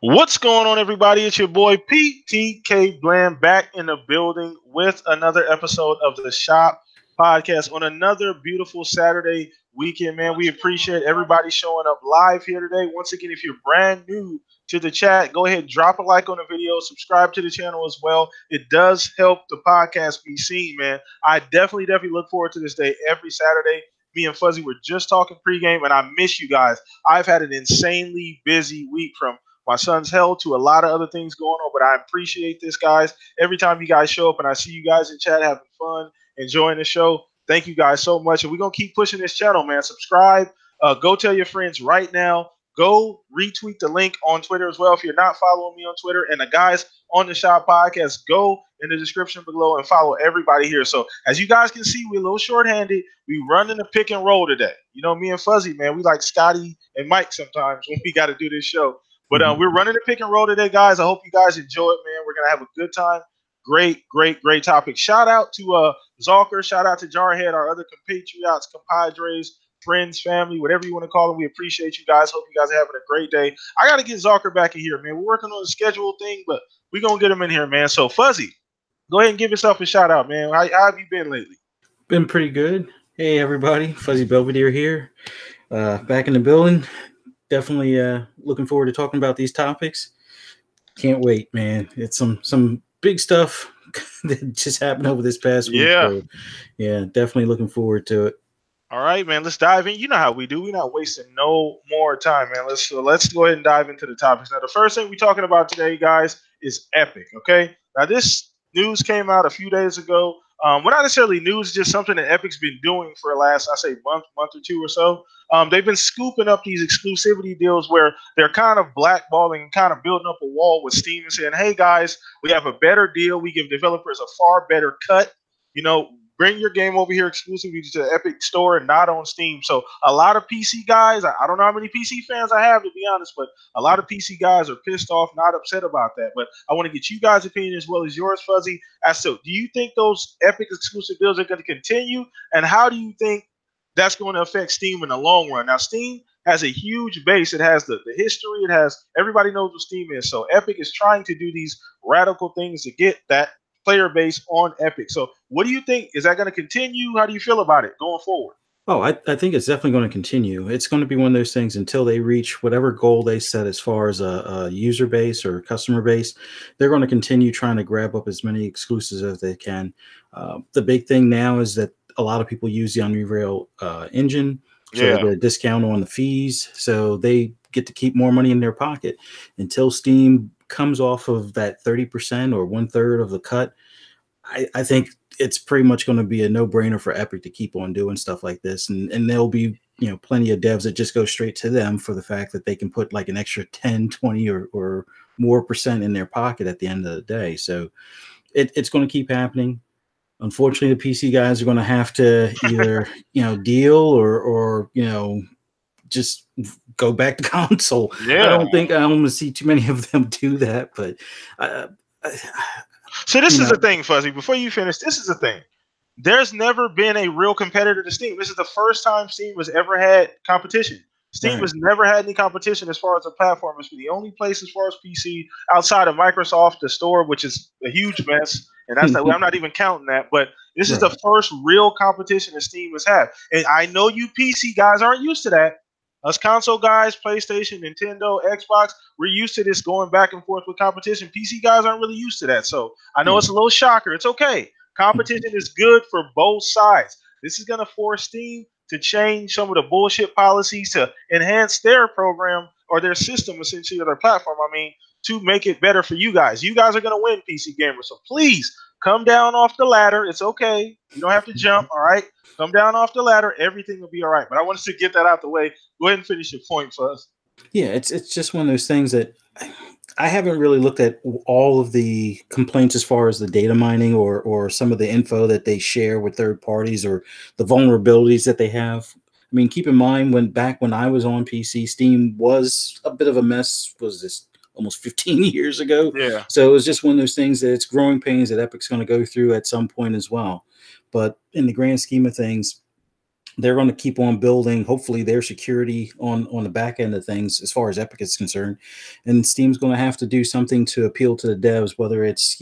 What's going on, everybody? It's your boy PTK Bland back in the building with another episode of the Shop Podcast on another beautiful Saturday weekend, man. We appreciate everybody showing up live here today. Once again, if you're brand new to the chat, go ahead and drop a like on the video, subscribe to the channel as well. It does help the podcast be seen, man. I definitely look forward to this day every Saturday. Me and Fuzzy were just talking pregame, and I miss you guys. I've had an insanely busy week from my son's health to a lot of other things going on, but I appreciate this, guys. Every time you guys show up and I see you guys in chat having fun, enjoying the show, thank you guys so much. And we're going to keep pushing this channel, man. Subscribe. Go tell your friends right now. Go retweet the link on Twitter as well if you're not following me on Twitter. And the guys on the Shop Podcast, go in the description below and follow everybody here. So as you guys can see, we're a little shorthanded. We running the pick and roll today. You know, me and Fuzzy, man, we like Scotty and Mike sometimes when we got to do this show. But we're running the pick and roll today, guys. I hope you guys enjoy it, man. We're going to have a good time. Great topic. Shout out to Zalker. Shout out to Jarhead, our other compatriots, compadres, friends, family, whatever you want to call them. We appreciate you guys. Hope you guys are having a great day. I got to get Zalker back in here, man. We're working on the schedule thing, but we're going to get him in here, man. So, Fuzzy, go ahead and give yourself a shout out, man. How have you been lately? Been pretty good. Hey, everybody. Fuzzy Belvedere here. Back in the building. Definitely looking forward to talking about these topics. Can't wait, man. It's some big stuff that just happened over this past week. Yeah. So, yeah, definitely looking forward to it. All right, man. Let's dive in. You know how we do. We're not wasting no more time, man. Let's go ahead and dive into the topics. Now, the first thing we're talking about today, guys, is Epic, okay? Now, this news came out a few days ago. Well, not necessarily news, just something that Epic's been doing for the last, I say, month or two or so. They've been scooping up these exclusivity deals where they're kind of blackballing and kind of building up a wall with Steam and saying, hey, guys, we have a better deal. We give developers a far better cut. You know, bring your game over here exclusively to the Epic Store and not on Steam. So a lot of PC guys, I don't know how many PC fans I have, to be honest, but a lot of PC guys are pissed off, not upset about that. But I want to get you guys' opinion as well as yours, Fuzzy. As to, do you think those Epic exclusive deals are going to continue? And how do you think that's going to affect Steam in the long run? Now, Steam has a huge base. It has the history. It has, everybody knows what Steam is. So Epic is trying to do these radical things to get that player base on Epic. So what do you think? Is that going to continue? How do you feel about it going forward? Oh, I think it's definitely going to continue. It's going to be one of those things until they reach whatever goal they set as far as a user base or customer base. They're going to continue trying to grab up as many exclusives as they can. The big thing now is that a lot of people use the Unreal engine, so they get a discount on the fees, so they get to keep more money in their pocket until Steam comes off of that 30% or 1/3 of the cut. I think it's pretty much going to be a no-brainer for Epic to keep on doing stuff like this, and there'll be plenty of devs that just go straight to them for the fact that they can put like an extra 10, 20 or more percent in their pocket at the end of the day. So it's going to keep happening. Unfortunately, the PC guys are going to have to either deal or just go back to console. Yeah. I don't want to see too many of them do that, but so this is the thing, Fuzzy. Before you finish, this is the thing. There's never been a real competitor to Steam. This is the first time Steam has ever had competition. Steam has never had any competition as far as a platform. It's the only place as far as PC outside of Microsoft, the store, which is a huge mess. And that's I'm not even counting that. But this is the first real competition that Steam has had. And I know you PC guys aren't used to that. Us console guys, PlayStation, Nintendo, Xbox, we're used to this going back and forth with competition. PC guys aren't really used to that. So I know it's a little shocker. It's okay. Competition is good for both sides. This is going to force Steam to change some of the bullshit policies to enhance their program or their system, essentially, or their platform, to make it better for you guys. You guys are going to win, PC gamers. So please come down off the ladder. It's okay. You don't have to jump, all right? Come down off the ladder. Everything will be all right. But I wanted to get that out the way. Go ahead and finish your point for us. Yeah, it's just one of those things that I haven't really looked at all of the complaints as far as the data mining or some of the info that they share with third parties or the vulnerabilities that they have. I mean, keep in mind back when I was on PC, Steam was a bit of a mess. Was this almost 15 years ago? Yeah. So it was just one of those things that it's growing pains that Epic's going to go through at some point as well. But in the grand scheme of things, they're going to keep on building, hopefully, their security on the back end of things as far as Epic is concerned. And Steam's going to have to do something to appeal to the devs, whether it's,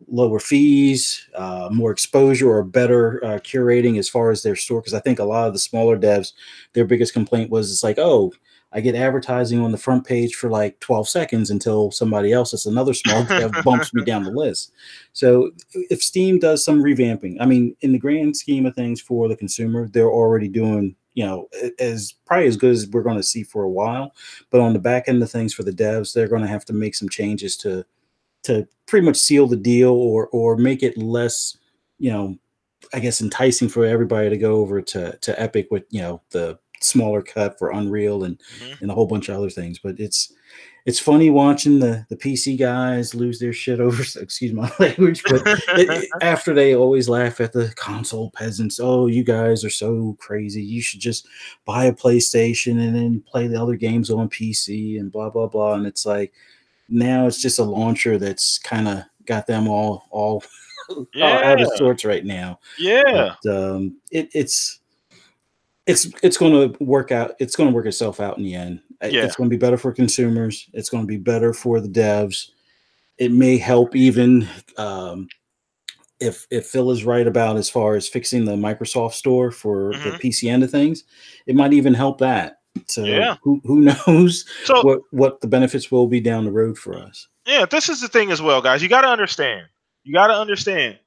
lower fees, more exposure, or better curating as far as their store. Because I think a lot of the smaller devs, their biggest complaint was it's like, oh, I get advertising on the front page for like 12 seconds until somebody else, that's another small dev, bumps me down the list. So if Steam does some revamping, I mean, in the grand scheme of things for the consumer, they're already doing, as probably as good as we're going to see for a while. But on the back end of things for the devs, they're going to have to make some changes to pretty much seal the deal, or make it less, I guess, enticing for everybody to go over to Epic with, the smaller cut for Unreal and a whole bunch of other things. But it's funny watching the PC guys lose their shit over, excuse my language, but after they always laugh at the console peasants. Oh, you guys are so crazy. You should just buy a PlayStation and then play the other games on PC and blah, blah, blah. And it's like, now it's just a launcher that's kind of got them all out of sorts right now. Yeah. But it's going to work out. It's going to work itself out in the end. Yeah. It's going to be better for consumers. It's going to be better for the devs. It may help even if Phil is right about as far as fixing the Microsoft Store for the PC end of things. It might even help that. So who knows what the benefits will be down the road for us. Yeah, this is the thing as well, guys. You got to understand.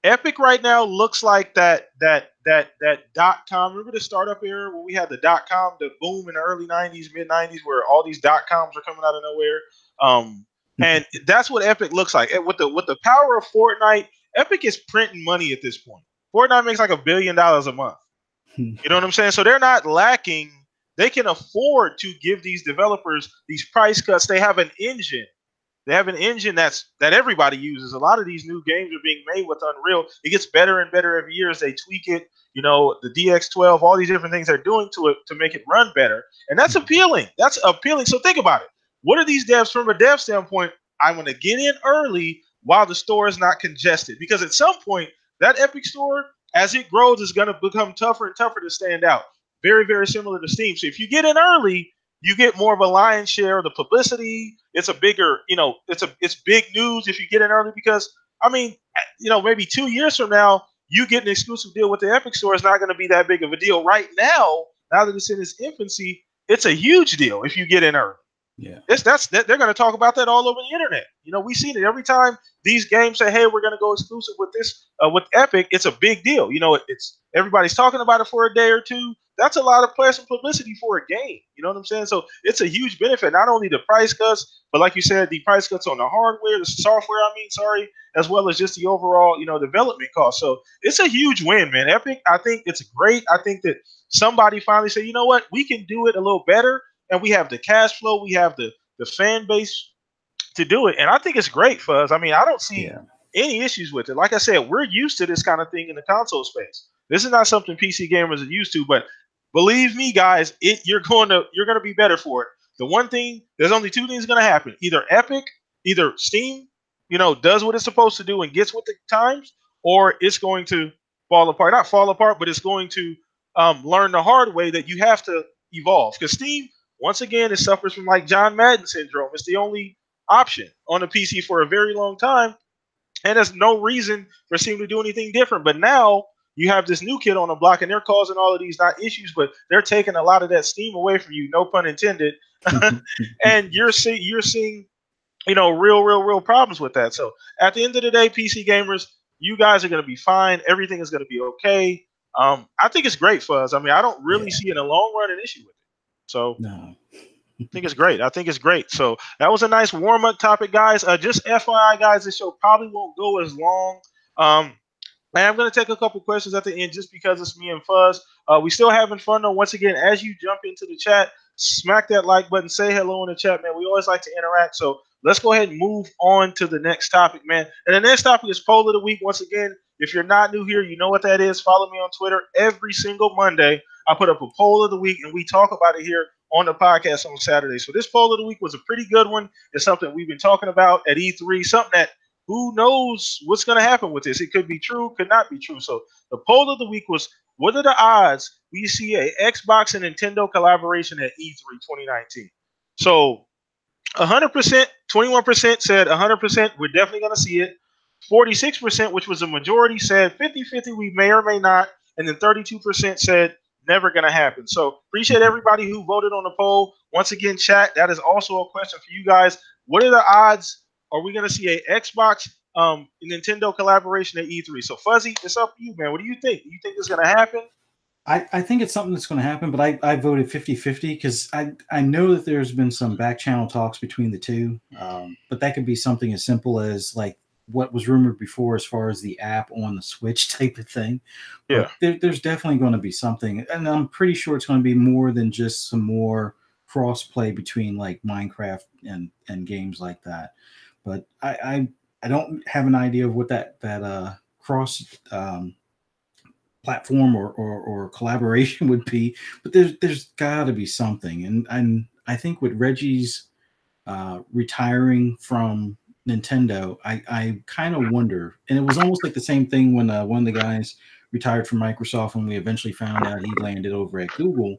Epic right now looks like that .com. Remember the startup era where we had the .com, the boom in the early 90s, mid 90s, where all these .coms were coming out of nowhere. And that's what Epic looks like. And with the power of Fortnite, Epic is printing money at this point. Fortnite makes like $1 billion a month. You know what I'm saying? So they're not lacking. They can afford to give these developers these price cuts. They have an engine. That everybody uses. A lot of these new games are being made with Unreal. It gets better and better every year as they tweak it. The DX12, all these different things they're doing to it to make it run better. And that's appealing. So think about it. What are these devs from a dev standpoint? I want to get in early while the store is not congested. Because at some point, that Epic store, as it grows, is going to become tougher and tougher to stand out. Very, very similar to Steam. So if you get in early, you get more of a lion's share of the publicity. It's a bigger, it's big news if you get in early because, maybe 2 years from now, you get an exclusive deal with the Epic Store is not going to be that big of a deal. Right now that it's in its infancy, it's a huge deal if you get in early. Yeah, they're going to talk about that all over the internet. We've seen it every time these games say, "Hey, we're going to go exclusive with this with Epic." It's a big deal. It's everybody's talking about it for a day or two. That's a lot of pleasant publicity for a game. You know what I'm saying? So it's a huge benefit. Not only the price cuts, but like you said, the price cuts on the hardware, the software. As well as just the overall, development cost. So it's a huge win, man. Epic, I think it's great. I think that somebody finally said, you know what, we can do it a little better. And we have the cash flow, we have the fan base to do it. And I think it's great, Fuzz. I don't see any issues with it. Like I said, we're used to this kind of thing in the console space. This is not something PC gamers are used to, but believe me, guys, you're going to be better for it. The one thing, there's only two things going to happen. Either Steam, does what it's supposed to do and gets with the times, or it's going to fall apart. Not fall apart, but it's going to learn the hard way that you have to evolve. Because Steam, once again, it suffers from like John Madden syndrome. It's the only option on the PC for a very long time, and there's no reason for Steam to do anything different. But now you have this new kid on the block, and they're causing all of these not issues, but they're taking a lot of that steam away from you. No pun intended. And you're seeing, real problems with that. So at the end of the day, PC gamers, you guys are going to be fine. Everything is going to be okay. I think it's great, Fuzz. I don't really see in the long run an issue with it. So no. I think it's great. So that was a nice warm-up topic, guys. Just FYI, guys, this show probably won't go as long. And I'm going to take a couple questions at the end just because it's me and Fuzz. We still having fun, though. Once again, as you jump into the chat, smack that like button. Say hello in the chat, man. We always like to interact. So let's go ahead and move on to the next topic, man. And the next topic is Poll of the Week. Once again, if you're not new here, you know what that is. Follow me on Twitter. Every single Monday, I put up a Poll of the Week, and we talk about it here on the podcast on Saturday. So this Poll of the Week was a pretty good one. It's something we've been talking about at E3, something that who knows what's going to happen with this. It could be true, could not be true. So the Poll of the Week was, what are the odds we see a Xbox and Nintendo collaboration at E3 2019? So 100%, 21% said 100%, we're definitely going to see it. 46%, which was a majority, said 50-50, we may or may not. And then 32% said never going to happen. So appreciate everybody who voted on the poll. Once again, chat, that is also a question for you guys. What are the odds? Are we going to see a Xbox Nintendo collaboration at E3? So Fuzzy, it's up to you, man. What do you think? Do you think it's going to happen? I think it's something that's going to happen, but I voted 50-50 because I know that there's been some back channel talks between the two, but that could be something as simple as like what was rumored before as far as the app on the Switch type of thing. Yeah. But there's definitely going to be something, and I'm pretty sure it's going to be more than just some more cross play between like Minecraft and games like that. But I don't have an idea of what that cross platform or collaboration would be, but there's got to be something. And I think with Reggie's retiring from Nintendo, I kind of wonder, and it was almost like the same thing when one of the guys retired from Microsoft when we eventually found out he landed over at Google.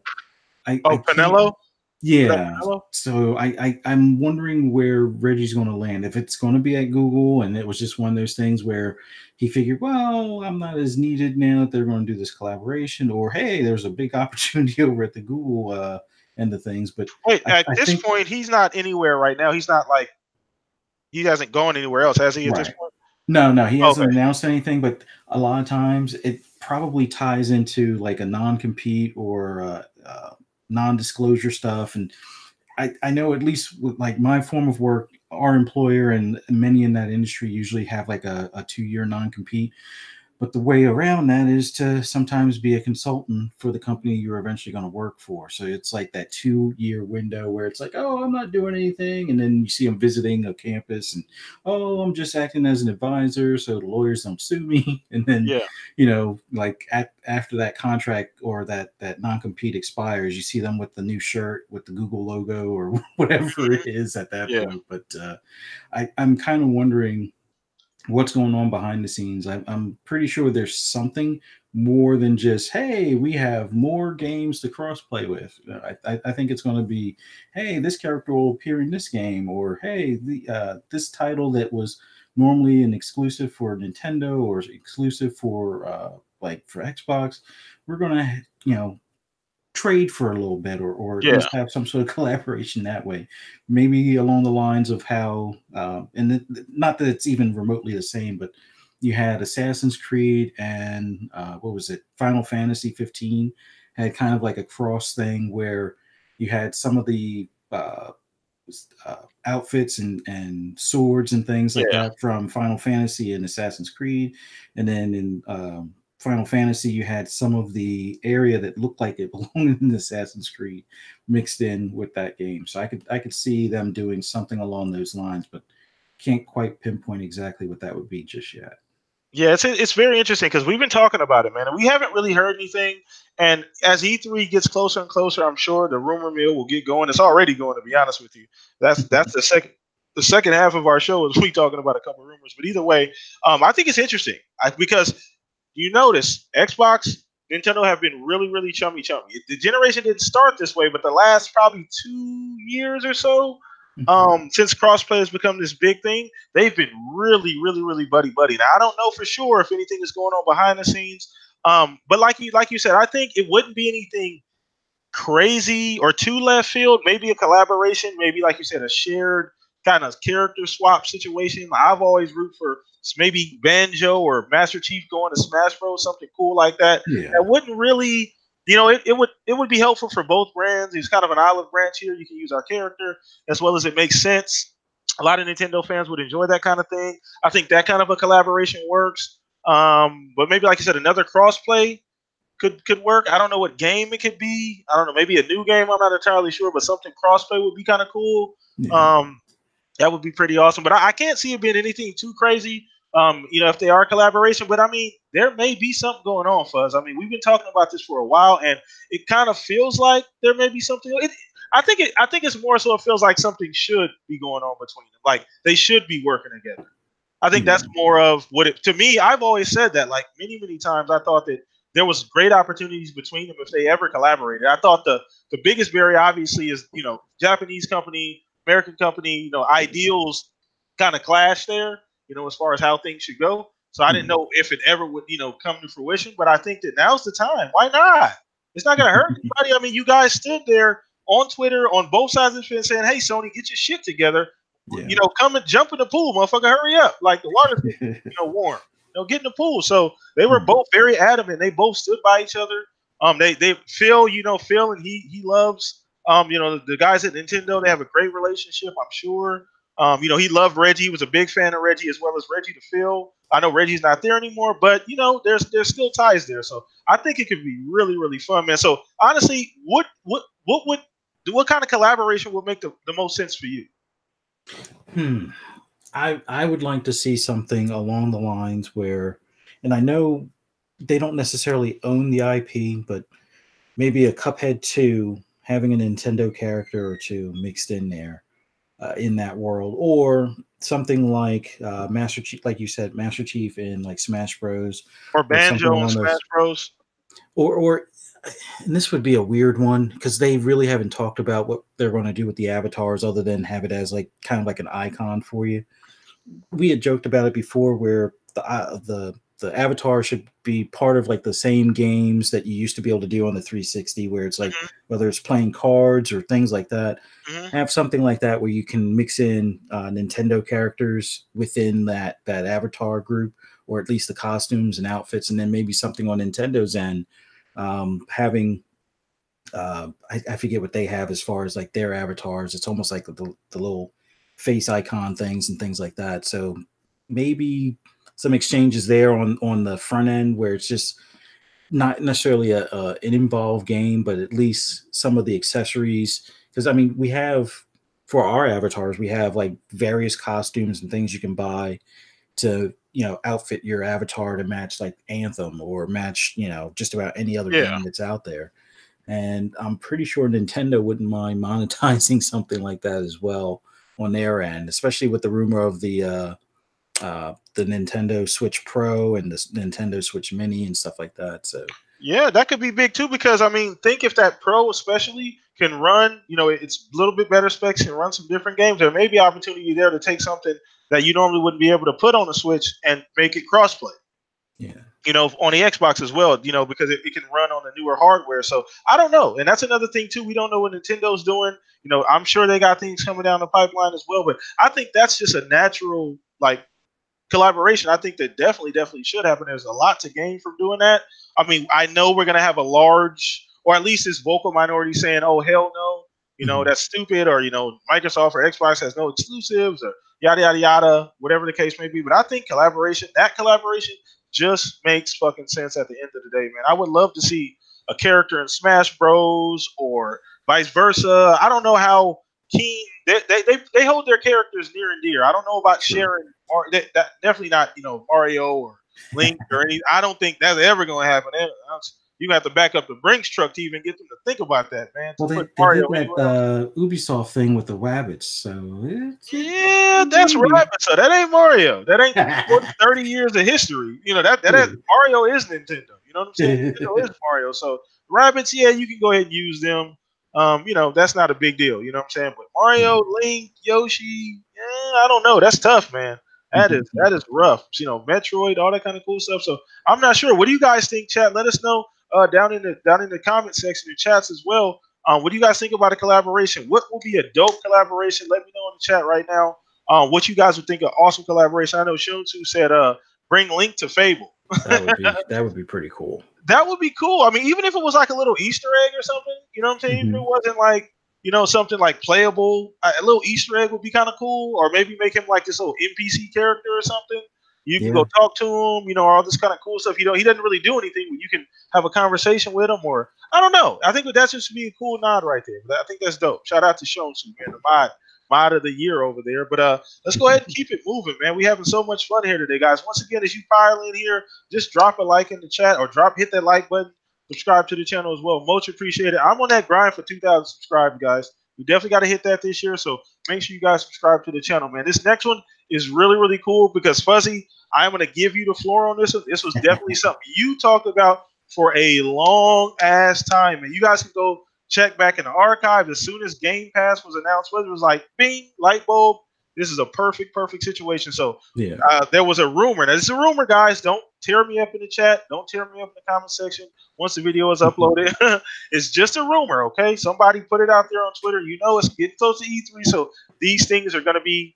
I can't. Pinello? Yeah. So I'm wondering where Reggie's going to land. If it's going to be at Google, and it was just one of those things where he figured, well, I'm not as needed now that they're going to do this collaboration, or hey, there's a big opportunity over at the Google end of things. But wait, at this point, he's not anywhere right now. He's not like he hasn't gone anywhere else, has he? At this point, no, he hasn't announced anything. But a lot of times, it probably ties into like a non-compete or non-disclosure stuff. And I know at least with like my form of work, our employer and many in that industry usually have like a 2-year non-compete. But the way around that is to sometimes be a consultant for the company you're eventually going to work for. So it's like that 2-year window where it's like, oh, I'm not doing anything. And then you see them visiting a campus and, oh, I'm just acting as an advisor so the lawyers don't sue me. And then, like after that contract or that non-compete expires, you see them with the new shirt with the Google logo or whatever it is at that point. But I'm kind of wondering what's going on behind the scenes. I'm pretty sure there's something more than just, hey, we have more games to cross-play with. I think it's going to be, hey, this character will appear in this game, or hey, this title that was normally an exclusive for Nintendo or exclusive for for Xbox, we're going to, trade for a little bit or at least have some sort of collaboration that way, maybe along the lines of how not that it's even remotely the same, but you had Assassin's Creed and what was it, Final Fantasy 15 had kind of like a cross thing where you had some of the outfits and swords and things like that from Final Fantasy and Assassin's Creed, and then in Final Fantasy, you had some of the area that looked like it belonged in Assassin's Creed mixed in with that game. So I could see them doing something along those lines, but can't quite pinpoint exactly what that would be just yet. Yeah, it's very interesting because we've been talking about it, man, and we haven't really heard anything. And as E3 gets closer and closer, I'm sure the rumor mill will get going. It's already going, to be honest with you. That's the second half of our show is we talking about a couple of rumors. But either way, I think it's interesting because you notice Xbox, Nintendo have been really, really chummy. The generation didn't start this way, but the last probably 2 years or so, since crossplay has become this big thing, they've been really, really, really buddy. Now, I don't know for sure if anything is going on behind the scenes. But like you said, I think it wouldn't be anything crazy or too left field. Maybe a collaboration, maybe like you said, a shared kind of character swap situation. I've always root for maybe Banjo or Master Chief going to Smash Bros, something cool like that. Yeah. That wouldn't really, it would be helpful for both brands. It's kind of an olive branch here. You can use our character as well as it makes sense. A lot of Nintendo fans would enjoy that kind of thing. I think that kind of a collaboration works. But maybe, like you said, another crossplay could work. I don't know what game it could be. I don't know. Maybe a new game. I'm not entirely sure, but something crossplay would be kind of cool. Yeah. That would be pretty awesome. But I can't see it being anything too crazy. If they are a collaboration, but I mean, there may be something going on, Fuzz. I mean, we've been talking about this for a while, and it kind of feels like there may be something. I think it's more so it feels like something should be going on between them. Like they should be working together. I think that's more of what it. To me, I've always said that. Like many times, I thought that there was great opportunities between them if they ever collaborated. I thought the biggest barrier obviously is, you know, Japanese company, American company, you know, ideals kind of clash there, you know, as far as how things should go. So I didn't know if it ever would, you know, come to fruition, but I think that now's the time. Why not? It's not going to hurt anybody. I mean, you guys stood there on Twitter on both sides of the fence saying, "Hey, Sony, get your shit together. Yeah. You know, come and jump in the pool, motherfucker. Hurry up! Like the water's getting, you know, warm. You know, get in the pool." So they were both very adamant. They both stood by each other. They Phil, you know, Phil, and he loves, you know, the guys at Nintendo. They have a great relationship, I'm sure. You know, he loved Reggie. He was a big fan of Reggie as well as Reggie to Phil. I know Reggie's not there anymore, but you know, there's still ties there. So I think it could be really, really fun, man. So honestly, what kind of collaboration would make the most sense for you? I would like to see something along the lines where, and I know they don't necessarily own the IP, but maybe a Cuphead 2 having a Nintendo character or two mixed in there in that world, or something like Master Chief, like you said, Master Chief in like Smash Bros. Or Banjo and Smash Bros. Or and this would be a weird one because they really haven't talked about what they're going to do with the avatars other than have it as like kind of like an icon for you. We had joked about it before where the avatar should be part of like the same games that you used to be able to do on the 360, where it's like whether it's playing cards or things like that. Have something like that where you can mix in Nintendo characters within that avatar group, or at least the costumes and outfits, and then maybe something on Nintendo's end, having I forget what they have as far as like their avatars. It's almost like the little face icon things and things like that. So maybe some exchanges there on the front end where it's just not necessarily an involved game, but at least some of the accessories. Because I mean, we have for our avatars, we have like various costumes and things you can buy to, you know, outfit your avatar to match like Anthem or match, you know, just about any other game that's out there. And I'm pretty sure Nintendo wouldn't mind monetizing something like that as well on their end, especially with the rumor of the Nintendo Switch Pro and the Nintendo Switch Mini and stuff like that. So yeah, that could be big too, because I mean, think if that Pro especially can run, you know, it's a little bit better specs, can run some different games. There may be opportunity there to take something that you normally wouldn't be able to put on the Switch and make it crossplay. Yeah. You know, on the Xbox as well, you know, because it can run on the newer hardware. So I don't know. And that's another thing too. We don't know what Nintendo's doing. You know, I'm sure they got things coming down the pipeline as well, but I think that's just a natural, like, collaboration. I think that definitely should happen. There's a lot to gain from doing that. I mean, I know we're going to have a large, or at least this vocal minority saying, oh, hell no, you know, that's stupid, or, you know, Microsoft or Xbox has no exclusives, or yada, yada, yada, whatever the case may be. But I think that collaboration just makes fucking sense at the end of the day, man. I would love to see a character in Smash Bros. Or vice versa. I don't know how keen they hold their characters near and dear. I don't know about sharing, or that definitely not, you know, Mario or Link or any. I don't think that's ever going to happen. You have to back up the Brinks truck to even get them to think about that, man. Well, they did that Ubisoft thing with the rabbits, so yeah, that's rabbits. So that ain't Mario. That ain't 30 years of history. You know, that Mario is Nintendo. You know what I'm saying? Nintendo is Mario. So rabbits, yeah, you can go ahead and use them. You know, that's not a big deal. You know what I'm saying? But Mario, Link, Yoshi, I don't know. That's tough, man. That is rough. You know, Metroid, all that kind of cool stuff. So I'm not sure. What do you guys think, chat? Let us know down in the comment section in chats as well. What do you guys think about a collaboration? What would be a dope collaboration? Let me know in the chat right now. What you guys would think of awesome collaboration. I know Shunsu said bring Link to Fable. that would be pretty cool. That would be cool. I mean, even if it was like a little Easter egg or something, you know what I'm saying? Even if it wasn't like, you know, something like playable, a little Easter egg would be kind of cool. Or maybe make him like this little NPC character or something. You can go talk to him, you know, all this kind of cool stuff. You know, he doesn't really do anything, but you can have a conversation with him, or I don't know. I think that's just be a cool nod right there. But I think that's dope. Shout out to Shonsu, man, the mod of the year over there. But let's go ahead and keep it moving, man. We having so much fun here today, guys. Once again, as you pile in here, just drop a like in the chat, or hit that like button. Subscribe to the channel as well. Much appreciated. I'm on that grind for 2,000 subscribers, guys. We definitely got to hit that this year, so make sure you guys subscribe to the channel, man. This next one is really, really cool because Fuzzy, I'm going to give you the floor on this one. This was definitely something you talked about for a long ass time. And you guys can go check back in the archive. As soon as Game Pass was announced, it was like, bing, light bulb. This is a perfect situation. So Yeah. there was a rumor. Now, this is a rumor, guys. Don't tear me up in the chat. Don't tear me up in the comment section once the video is uploaded. It's just a rumor, okay? Somebody put it out there on Twitter. You know, it's getting close to E3, so these things are gonna be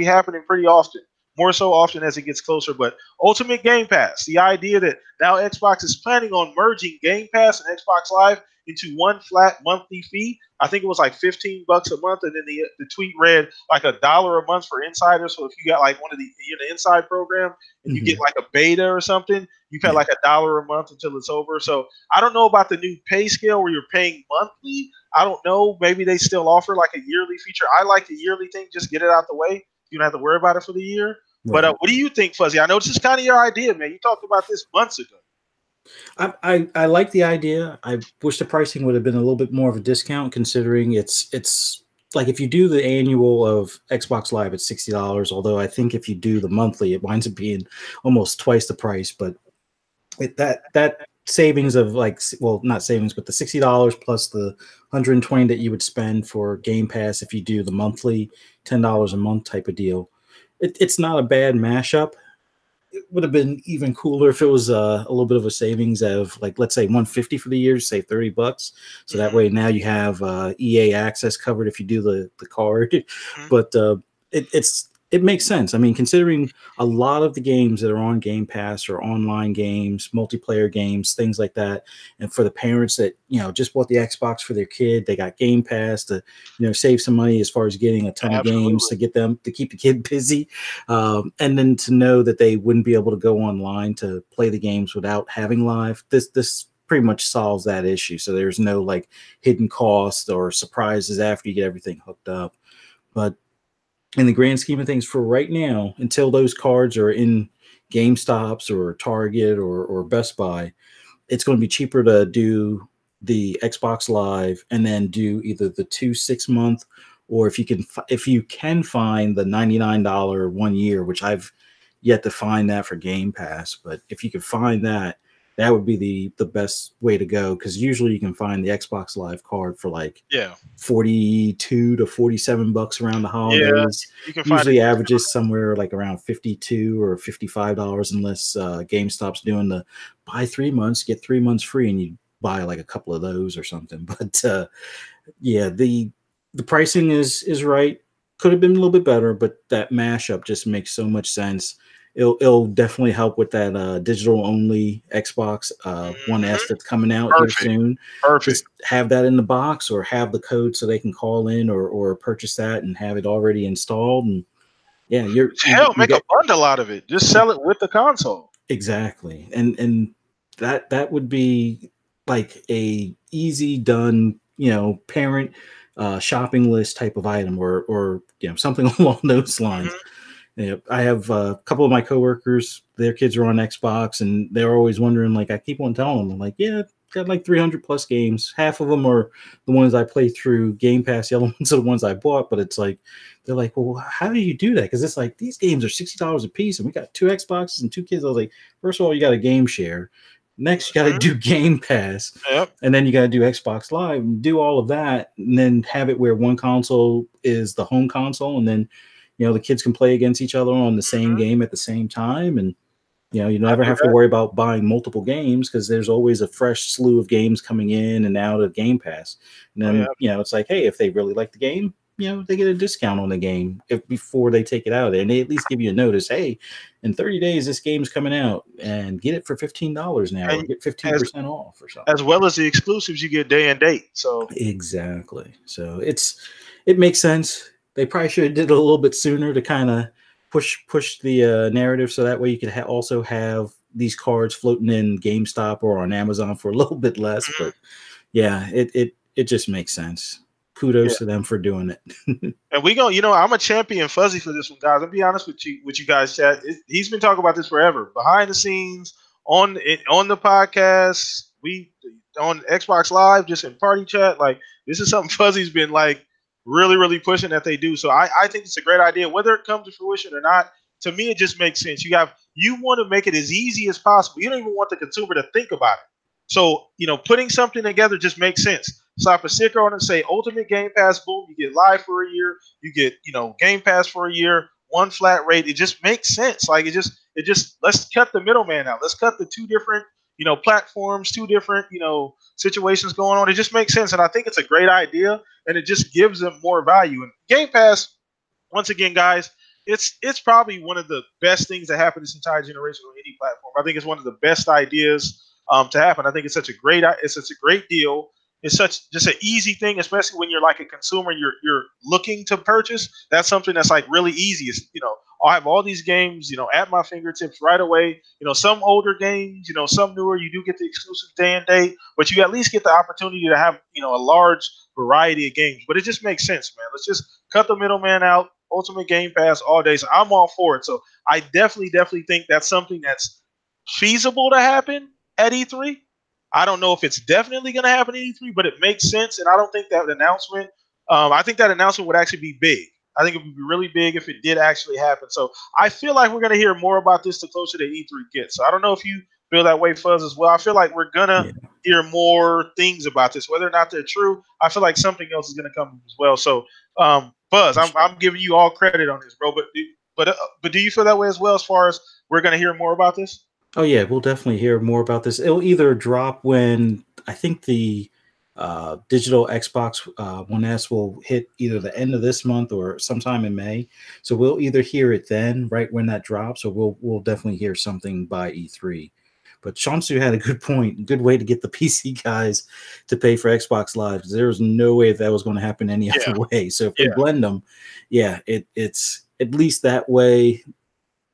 happening pretty often. More so often as it gets closer. But Ultimate Game Pass, the idea that now Xbox is planning on merging Game Pass and Xbox Live into one flat monthly fee. I think it was like $15 a month, and then the tweet read like $1 a month for insiders. So if you got like one of the inside program and you get like a beta or something, you pay like $1 a month until it's over. So I don't know about the new pay scale where you're paying monthly. I don't know. Maybe they still offer like a yearly feature. I like the yearly thing. Just get it out the way. You don't have to worry about it for the year. Right. But what do you think, Fuzzy? I know this is kind of your idea, man. You talked about this months ago. I like the idea. I wish the pricing would have been a little bit more of a discount, considering it's like if you do the annual of Xbox Live, it's $60. Although I think if you do the monthly, it winds up being almost twice the price. But that savings of like, well, not savings, but the $60 plus the $120 that you would spend for Game Pass if you do the monthly $10 a month type of deal. It's not a bad mashup. It would have been even cooler if it was a little bit of a savings of like, let's say $150 for the year, save $30. So that way now you have EA access covered if you do the card. But it makes sense. I mean, considering a lot of the games that are on Game Pass are online games, multiplayer games, things like that. And for the parents that, just bought the Xbox for their kid, they got Game Pass to, save some money as far as getting a ton of games to get them to keep the kid busy. And then to know that they wouldn't be able to go online to play the games without having live. This pretty much solves that issue. So there's no like hidden cost or surprises after you get everything hooked up. But in the grand scheme of things, for right now, until those cards are in GameStops or Target or Best Buy, it's going to be cheaper to do the Xbox Live and then do either the 2 6-month, or if you can find the $99 1 year, which I've yet to find that for Game Pass, but if you could find that, that would be the best way to go, because usually you can find the Xbox Live card for like $42 to $47 around the holidays. You can usually averages somewhere like around $52 or $55 unless GameStop's doing the buy 3 months, get 3 months free, and you buy like a couple of those or something. But the pricing is right. Could have been a little bit better, but that mashup just makes so much sense. It'll definitely help with that digital only Xbox One S that's coming out here soon. Just have that in the box, or have the code so they can call in or purchase that and have it already installed. And make a bundle out of it. Just sell it with the console. Exactly, and that would be like a easy done, parent shopping list type of item, or something along those lines. I have a couple of my coworkers, their kids are on Xbox, and they're always wondering, like, I keep on telling them, I'm like, got like 300 plus games. Half of them are the ones I play through Game Pass. The other ones are the ones I bought, but it's like, they're like, well, how do you do that? Because it's like, these games are $60 a piece, and we got 2 Xboxes and 2 kids. I was like, first of all, you got a game share. Next, you got to do Game Pass, and then you got to do Xbox Live, and do all of that, and then have it where one console is the home console, and then the kids can play against each other on the same game at the same time. And, you never have to worry about buying multiple games, because there's always a fresh slew of games coming in and out of Game Pass. And then, it's like, hey, if they really like the game, they get a discount on the game before they take it out of there. And they at least give you a notice, hey, in 30 days, this game's coming out, and get it for $15 now, or get 15% off or something. As well as the exclusives you get day and date. So exactly. So it makes sense. They probably should have did it a little bit sooner to kind of push the narrative, so that way you could also have these cards floating in GameStop or on Amazon for a little bit less. But it just makes sense. Kudos to them for doing it. And we go, I'm a champion Fuzzy for this one, guys. I'll be honest with you guys, chat. He's been talking about this forever, behind the scenes, on the podcast, we on Xbox Live, just in party chat. Like, this is something Fuzzy's been like really, really pushing that they do. So I think it's a great idea, whether it comes to fruition or not. To me, it just makes sense. You want to make it as easy as possible. You don't even want the consumer to think about it. So, putting something together just makes sense. Slap a sticker on it and say Ultimate Game Pass, boom, you get live for a year, you get, Game Pass for a year, one flat rate. It just makes sense. Like it just let's cut the middleman out. Let's cut the two different, platforms, two different, situations going on. It just makes sense. And I think it's a great idea and it just gives them more value. And Game Pass, once again, guys, it's probably one of the best things that happened this entire generation on any platform. I think it's one of the best ideas to happen. I think it's such a great deal. It's such just an easy thing, especially when you're like a consumer, you're looking to purchase. That's something that's like really easy. It's, I have all these games, at my fingertips right away. Some older games, some newer. You do get the exclusive day and date, but you at least get the opportunity to have, a large variety of games. But it just makes sense, man. Let's just cut the middleman out. Ultimate Game Pass all day. So I'm all for it. So I definitely think that's something that's feasible to happen at E3. I don't know if it's definitely going to happen at E3, but it makes sense. And I don't think that announcement, I think that announcement would actually be big. I think it would be really big if it did actually happen. So I feel like we're going to hear more about this the closer to E3 gets. So I don't know if you feel that way, Fuzz, as well. I feel like we're going to hear more things about this, whether or not they're true. I feel like something else is going to come as well. So, Buzz, I'm giving you all credit on this, bro. But do you feel that way as well? As far as we're going to hear more about this? Oh yeah, we'll definitely hear more about this. It'll either drop when I think the digital Xbox One S will hit either the end of this month or sometime in May. So we'll either hear it then, right when that drops, or we'll definitely hear something by E3. But Shamsu had a good point, good way to get the PC guys to pay for Xbox Live, because there was no way that was going to happen any other way. So if they blend them, it's at least that way.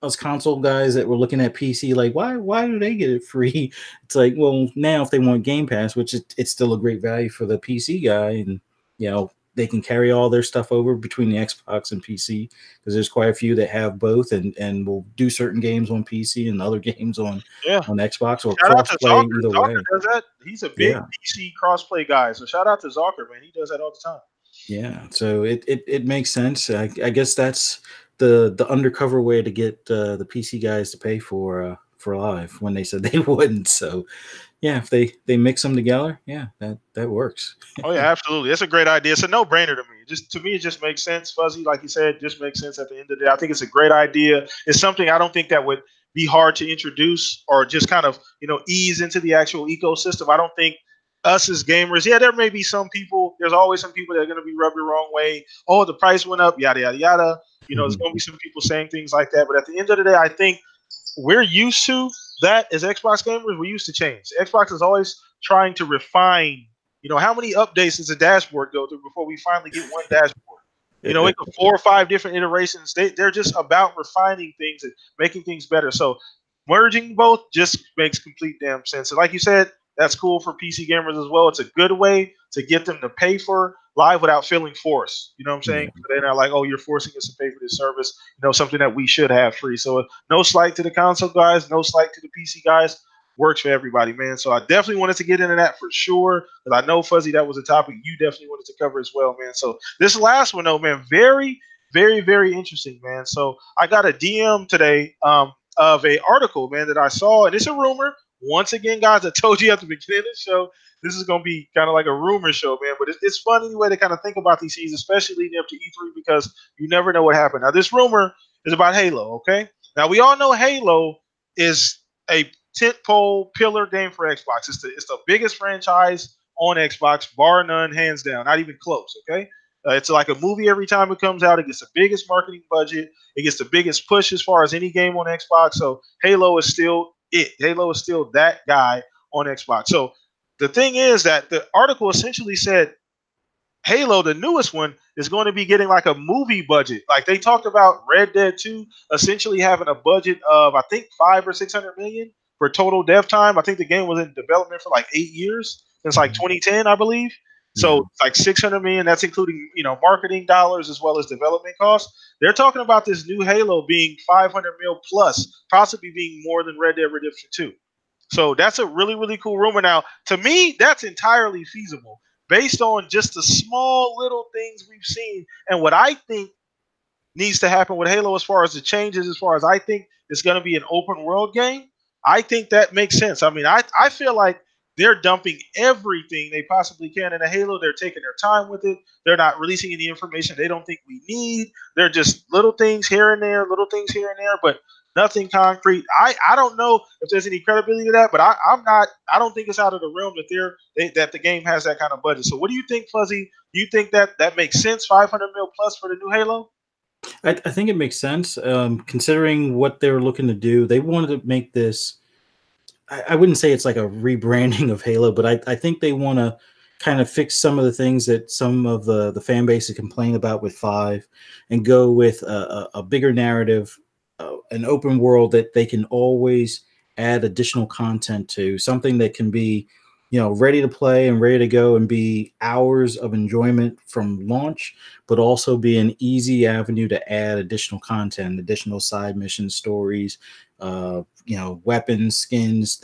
Us console guys that were looking at PC, like, why do they get it free? It's like, well, now if they want Game Pass, which it's still a great value for the PC guy, and they can carry all their stuff over between the Xbox and PC, because there's quite a few that have both and will do certain games on PC and other games on Xbox, or Shout out to cross-play Zucker. either way. Zucker does that. He's a big PC crossplay guy. So shout out to Zucker, man. He does that all the time. Yeah, so it makes sense. I guess that's the undercover way to get the PC guys to pay for Live, when they said they wouldn't. So yeah, if they mix them together, that works. Oh yeah, absolutely. It's a great idea. It's a no-brainer to me. To me, it just makes sense. Fuzzy, like you said, just makes sense at the end of the day. I think it's a great idea. It's something I don't think that would be hard to introduce or just kind of ease into the actual ecosystem. I don't think us as gamers, there may be some people. There's always some people that are going to be rubbed the wrong way. Oh, the price went up, yada yada yada. There's going to be some people saying things like that. But at the end of the day, I think we're used to that as Xbox gamers. We're used to change. Xbox is always trying to refine. How many updates does a dashboard go through before we finally get one dashboard? It's 4 or 5 different iterations. They're just about refining things and making things better. So merging both just makes complete damn sense. And like you said, that's cool for PC gamers as well. It's a good way to get them to pay for Live without feeling forced. You know what I'm saying? So they're not like, oh, you're forcing us to pay for this service. Something that we should have free. So no slight to the console guys, no slight to the PC guys. Works for everybody, man. So I definitely wanted to get into that for sure. Because I know, Fuzzy, that was a topic you definitely wanted to cover as well, man. So this last one, though, man, very, very, very interesting, man. So I got a DM today of a article, man, that I saw, and it's a rumor. Once again, guys, I told you at the beginning of the show, this is going to be kind of like a rumor show, man. But it's fun anyway to kind of think about these things, especially leading up to E3, because you never know what happened. Now, this rumor is about Halo, okay? Now, we all know Halo is a tentpole pillar game for Xbox. It's the biggest franchise on Xbox, bar none, hands down, not even close, okay? It's like a movie every time it comes out. It gets the biggest marketing budget. It gets the biggest push as far as any game on Xbox. So Halo is still it. Halo is still that guy on Xbox. So the thing is that the article essentially said Halo, the newest one, is going to be getting like a movie budget. Like they talked about Red Dead 2 essentially having a budget of I think 500 or 600 million for total dev time. I think the game was in development for like 8 years since like 2010, I believe. So it's like 600 million. That's including marketing dollars as well as development costs. They're talking about this new Halo being 500 mil plus, possibly being more than Red Dead Redemption 2. So that's a really, really cool rumor. Now, to me, that's entirely feasible based on just the small little things we've seen and what I think needs to happen with Halo as far as the changes, as far as I think it's going to be an open world game. I think that makes sense. I mean, I feel like they're dumping everything they possibly can into Halo. They're taking their time with it. They're not releasing any information they don't think we need. They're just little things here and there, little things here and there, but nothing concrete. I don't know if there's any credibility to that, but I'm not. I don't think it's out of the realm that that the game has that kind of budget. So what do you think, Fuzzy? Do you think that makes sense? 500 mil plus for the new Halo? I think it makes sense, considering what they were looking to do. They wanted to make this. I wouldn't say it's like a rebranding of Halo, but I think they want to kind of fix some of the things that some of the fan base is complaining about with 5, and go with a bigger narrative, an open world that they can always add additional content to, something that can be, ready to play and ready to go and be hours of enjoyment from launch, but also be an easy avenue to add additional content, additional side mission stories, weapons, skins,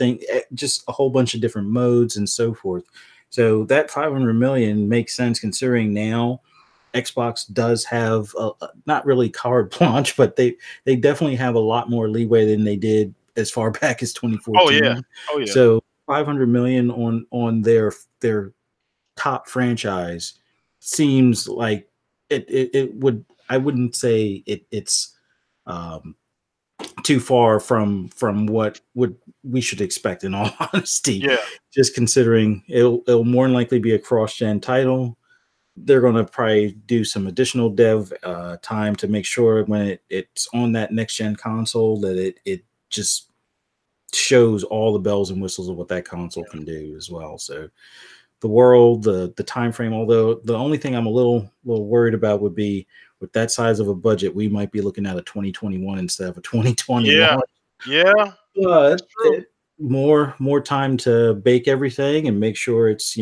just a whole bunch of different modes and so forth. So that 500 million makes sense, considering now Xbox does have not really carte blanche, but they definitely have a lot more leeway than they did as far back as 2014. Oh yeah. So 500 million on their top franchise seems like it would. I wouldn't say it's too far from what we should expect, in all honesty. Yeah. Just considering it'll more than likely be a cross-gen title. They're going to probably do some additional dev time to make sure when it's on that next-gen console that it just shows all the bells and whistles of what that console can do as well. So the world, the time frame, although the only thing I'm a little worried about would be, with that size of a budget, we might be looking at a 2021 instead of a 2020 launch. Yeah. But more time to bake everything and make sure it's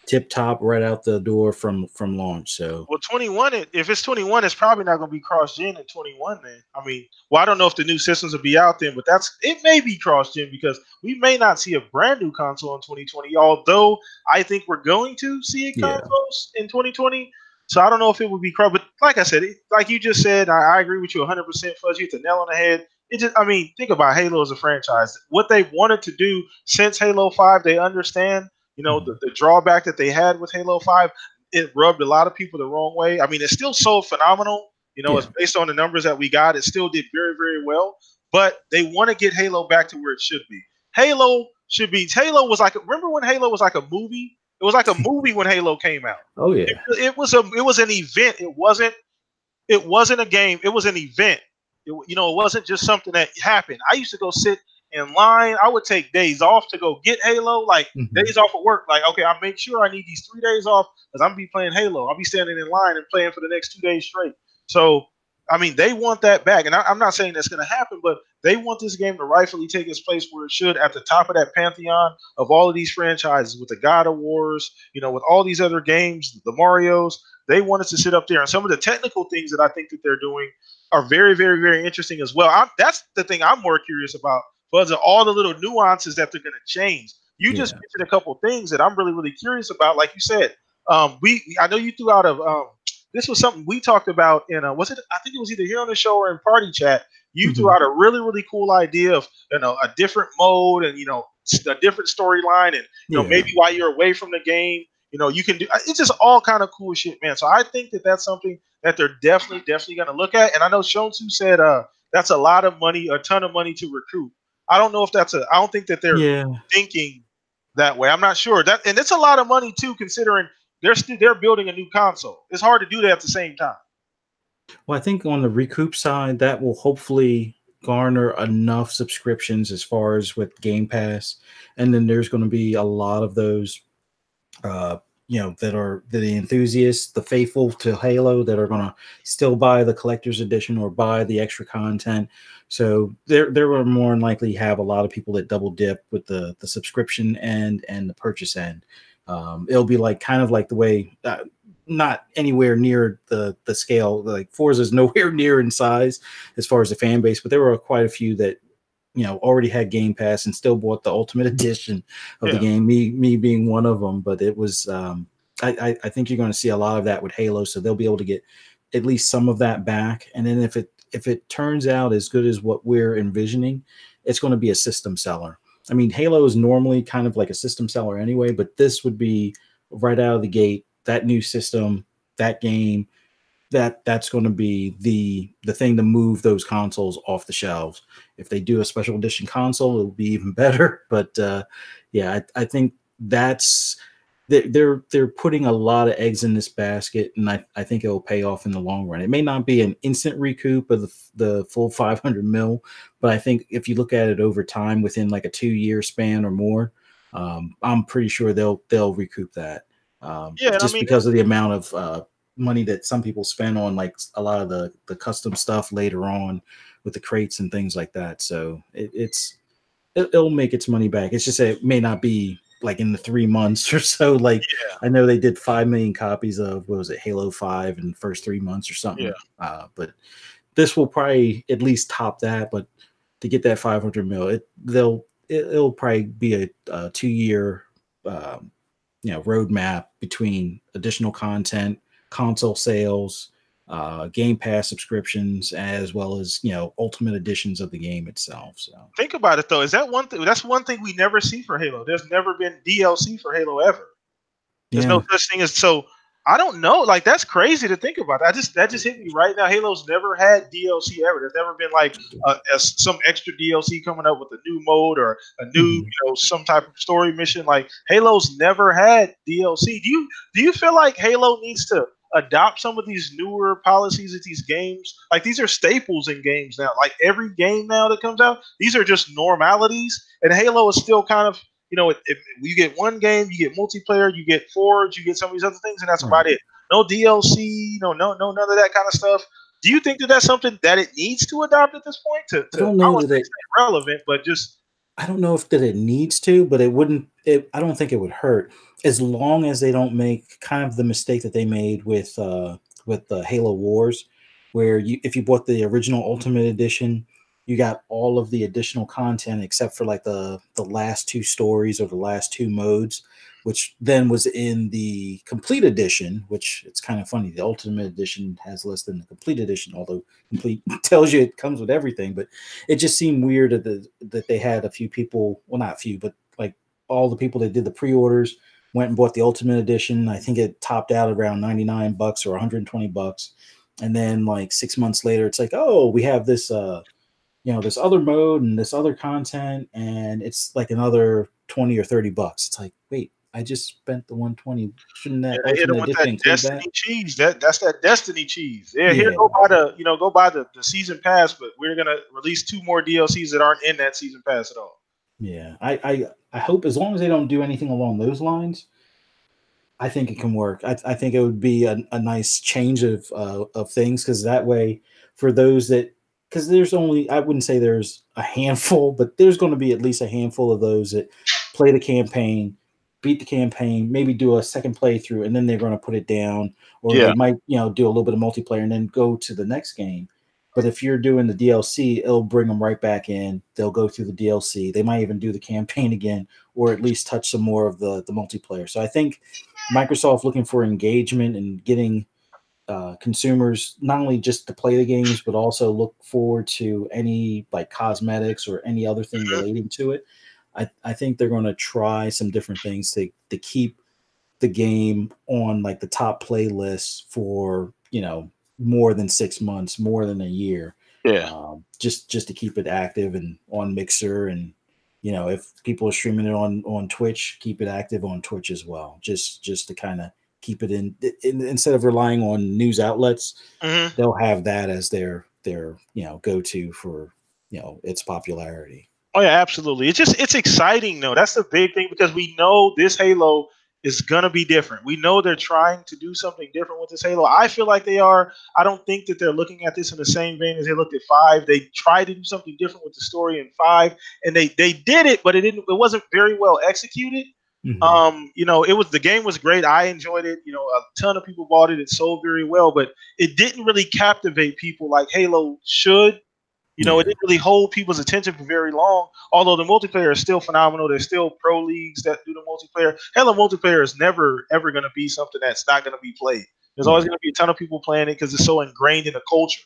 tip top right out the door from launch. So 21, if it's 21, it's probably not going to be cross gen in 21. Then I mean, I don't know if the new systems will be out then, but it may be cross gen, because we may not see a brand new console in 2020. Although I think we're going to see it consoles in 2020. So I don't know if it would be cross, but like I said, like you just said, I agree with you 100%. Fuzz, you hit the nail on the head. Think about Halo as a franchise. What they wanted to do since Halo 5, they understand. The drawback that they had with Halo 5, it rubbed a lot of people the wrong way. I mean, it still sold phenomenal. It's based on the numbers that we got. It still did very, very well. But they want to get Halo back to where it should be. Halo was like, remember when Halo was like a movie? It was like a movie when Halo came out. Oh yeah. It was an event. It wasn't a game. It was an event. It wasn't just something that happened. I used to go sit in line. I would take days off to go get Halo, days off of work. Like, okay, I'll make sure I need these 3 days off because I'm gonna be playing Halo. I'll be standing in line and playing for the next 2 days straight. So, I mean, they want that back, and I'm not saying that's going to happen, but they want this game to rightfully take its place where it should, at the top of that pantheon of all of these franchises, with the God of Wars, with all these other games, the Marios. They want us to sit up there, and some of the technical things that I think that they're doing are very, very, very interesting as well. That's the thing I'm more curious about. But all the little nuances that they're going to change. You just mentioned a couple things that I'm really, really curious about. Like you said, I know you threw out this was something we talked about in I think it was either here on the show or in Party Chat. You threw out a really, really cool idea of a different mode and a different storyline, and maybe while you're away from the game, you can do. It's just all kind of cool shit, man. So I think that that's something that they're definitely going to look at. And I know Shonsu said that's a lot of money, a ton of money to recruit. I don't know if I don't think that they're thinking that way. I'm not sure and it's a lot of money too, considering they're building a new console. It's hard to do that at the same time. Well, I think on the recoup side, that will hopefully garner enough subscriptions as far as with Game Pass, and then there's going to be a lot of those, that are the enthusiasts, the faithful to Halo, that are going to still buy the collector's edition or buy the extra content. So there will more than likely have a lot of people that double dip with the subscription end and the purchase end. It'll be kind of like the way, not anywhere near the scale, like Forza is nowhere near in size as far as the fan base, but there were quite a few that already had Game Pass and still bought the Ultimate Edition of the game. Me being one of them, but it was I think you're going to see a lot of that with Halo, so they'll be able to get at least some of that back. And then if it turns out as good as what we're envisioning, it's going to be a system seller. I mean, Halo is normally kind of like a system seller anyway, but this would be right out of the gate, that new system, that game, that's going to be the thing to move those consoles off the shelves. If they do a special edition console, it'll be even better. But yeah, I think that's they're putting a lot of eggs in this basket, and I think it'll pay off in the long run. It may not be an instant recoup of the full 500 mil, but I think if you look at it over time, within like a 2-year span or more, I'm pretty sure they'll recoup that. Yeah, and I Just mean, because of the amount of money that some people spend on like a lot of the custom stuff later on with the crates and things like that. So it'll make its money back. It's just that it may not be like in the 3 months or so. Like yeah, I know they did 5 million copies of, what was it, Halo 5 in the first 3 months or yeah. something. But this will probably at least top that. But to get that 500 mil, it'll probably be a 2-year roadmap between additional content, console sales, Game Pass subscriptions, as well as ultimate editions of the game itself. So Think about it though. Is that one thing? That's one thing we never see for Halo. There's never been DLC for Halo ever. There's no yeah, such thing as so. I don't know. Like that's crazy to think about. That just hit me right now. Halo's never had DLC ever. There's never been like some extra DLC coming up with a new mode or a new some type of story mission. Like Halo's never had DLC. Do you feel like Halo needs to adopt some of these newer policies at these games? Like these are staples in games now. Like every game now that comes out, these are just normalities. And Halo is still kind of if you get one game, you get multiplayer, you get Forge, you get some of these other things, and that's right. about it. No DLC, no, none of that kind of stuff. Do you think that that's something that it needs to adopt at this point? I To don't I know would that say it. stay relevant, but just I don't know if that it needs to, but it wouldn't. I don't think it would hurt as long as they don't make kind of the mistake that they made with the Halo Wars, where if you bought the original Ultimate Edition, you got all of the additional content except for like the last 2 stories or the last 2 modes, which then was in the Complete Edition. Which it's kind of funny. The Ultimate Edition has less than the Complete Edition, although Complete tells you it comes with everything, but it just seemed weird that they had a few people, well, not a few, but like all the people that did the pre-orders went and bought the Ultimate Edition. I think it topped out around $99 or $120. And then like 6 months later, it's like, oh, we have this, this other mode and this other content, and it's like another 20 or $30. It's like, wait, I just spent the 120. Shouldn't yeah, that they hit them Ultimate with Edition that include Destiny that? cheese. That's that Destiny cheese. Yeah, here Yeah. go buy the season pass, but we're gonna release 2 more DLCs that aren't in that season pass at all. Yeah. I hope as long as they don't do anything along those lines, I think it can work. I think it would be a nice change of things, because that way, for those that, because there's only, I wouldn't say there's a handful, but there's going to be at least a handful of those that play the campaign, beat the campaign, maybe do a second playthrough, and then they're going to put it down, or Yeah, they might do a little bit of multiplayer and then go to the next game. But if you're doing the DLC, it'll bring them right back in. They'll go through the DLC. They might even do the campaign again, or at least touch some more of the multiplayer. So I think Microsoft looking for engagement and getting consumers not only just to play the games, but also look forward to any like cosmetics or any other thing relating to it. I think they're going to try some different things to keep the game on like the top playlists for more than 6 months, more than a year, yeah. just to keep it active and on Mixer. And if people are streaming it on Twitch, keep it active on Twitch as well, just to kind of keep it in instead of relying on news outlets. Mm-hmm. They'll have that as their go-to for its popularity. Oh yeah, absolutely. It's exciting though. That's the big thing because we know this Halo is gonna be different. We know they're trying to do something different with this Halo. I feel like they are. I don't think that they're looking at this in the same vein as they looked at 5. They tried to do something different with the story in 5, and they did it, but it wasn't very well executed. Mm-hmm. It was the game was great. I enjoyed it. A ton of people bought it. It sold very well, but it didn't really captivate people like Halo should. It Yeah. didn't really hold people's attention for very long. Although the multiplayer is still phenomenal. There's still pro leagues that do the multiplayer. Halo multiplayer is never ever going to be something that's not going to be played. There's always Right. going to be a ton of people playing it because it's so ingrained in the culture.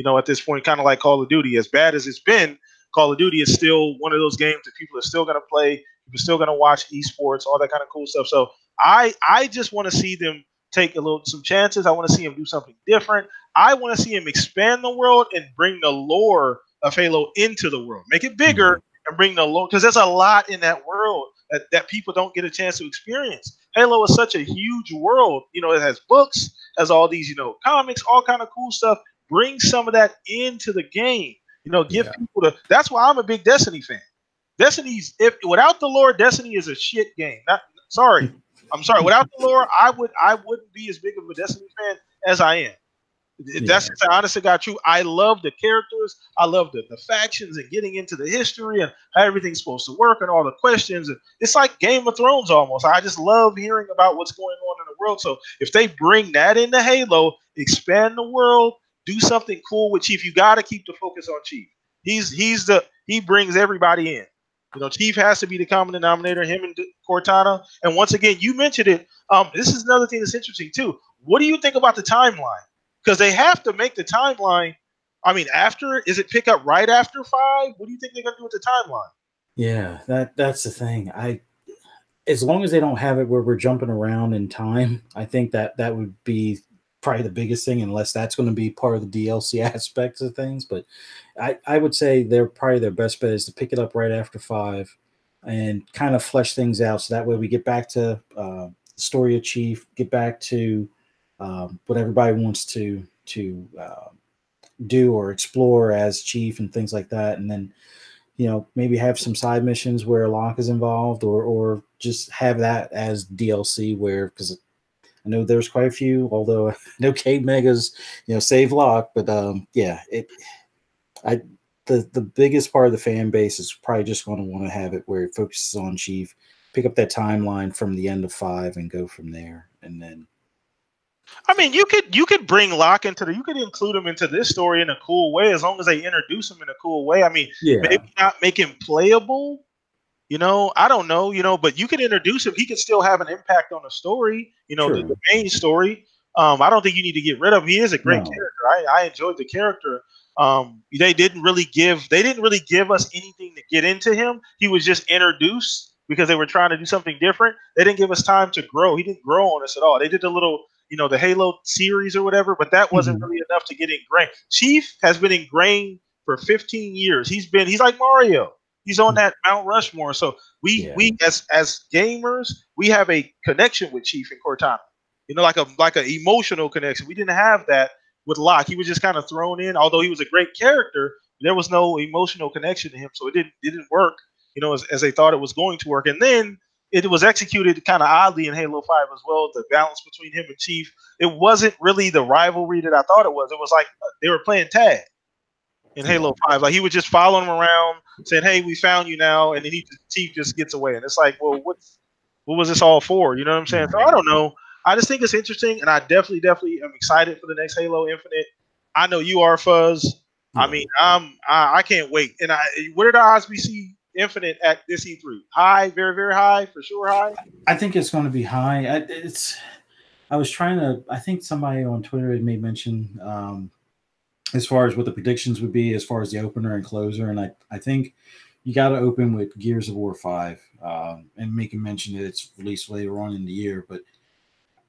At this point, kind of like Call of Duty, as bad as it's been, Call of Duty is still one of those games that people are still going to play. People are still going to watch esports, all that kind of cool stuff. So I just want to see them take some chances. I want to see them do something different. I want to see them expand the world and bring the lore of Halo into the world. Make it bigger and bring the lore, because there's a lot in that world that people don't get a chance to experience. Halo is such a huge world. It has books, has all these, comics, all kind of cool stuff. Bring some of that into the game. Give people that's why I'm a big Destiny fan. Destiny's without the lore, Destiny is a shit game. I'm sorry. Without the lore, I wouldn't be as big of a Destiny fan as I am. That's just honest to God true. I love the characters. I love the factions and getting into the history and how everything's supposed to work and all the questions. And it's like Game of Thrones almost. I just love hearing about what's going on in the world. So if they bring that into Halo, expand the world, do something cool with Chief, you got to keep the focus on Chief. He brings everybody in. Chief has to be the common denominator, him and Cortana. And once again, you mentioned it. This is another thing that's interesting too. What do you think about the timeline? Because they have to make the timeline. I mean, is it pick up right after 5? What do you think they're gonna do with the timeline? Yeah, that's the thing. As long as they don't have it where we're jumping around in time, I think that would be probably the biggest thing, unless that's going to be part of the DLC aspects of things. But I would say their best bet is to pick it up right after 5 and kind of flesh things out. So that way we get back to the story of Chief, get back to what everybody wants to do or explore as Chief and things like that. And then, maybe have some side missions where Locke is involved, or just have that as DLC because I know there's quite a few, although I know Cade Megas, save Locke, but the biggest part of the fan base is probably just going to want to have it where it focuses on Chief, pick up that timeline from the end of 5 and go from there. And then, I mean, you could bring Locke you could include him into this story in a cool way, as long as they introduce him in a cool way. I mean, maybe not make him playable. I don't know, but you can introduce him. He can still have an impact on the story, the main story. I don't think you need to get rid of him. He is a great character. I enjoyed the character. They didn't really give us anything to get into him. He was just introduced because they were trying to do something different. They didn't give us time to grow. He didn't grow on us at all. They did a little, the Halo series or whatever, but that wasn't really enough to get ingrained. Chief has been ingrained for 15 years. He's like Mario. He's on that Mount Rushmore. So we as gamers, we have a connection with Chief and Cortana. Like a emotional connection. We didn't have that with Locke. He was just kind of thrown in. Although he was a great character, there was no emotional connection to him. So it didn't work, as they thought it was going to work. And then it was executed kind of oddly in Halo 5 as well. The balance between him and Chief. It wasn't really the rivalry that I thought it was. It was like they were playing tag in Halo 5. Like he would just follow him around saying, "Hey, we found you now," and then Chief just gets away. And it's like, well, what was this all for? You know what I'm saying? So I don't know. I just think it's interesting, and I definitely am excited for the next Halo Infinite. I know you are, Fuzz. I mean, I can't wait. And what are the odds we see Infinite at this E3? High, very, very high, for sure high? I think it's going to be high. I think somebody on Twitter had made mention as far as what the predictions would be as far as the opener and closer. And I think you got to open with Gears of War 5 and make a mention that it's released later on in the year. But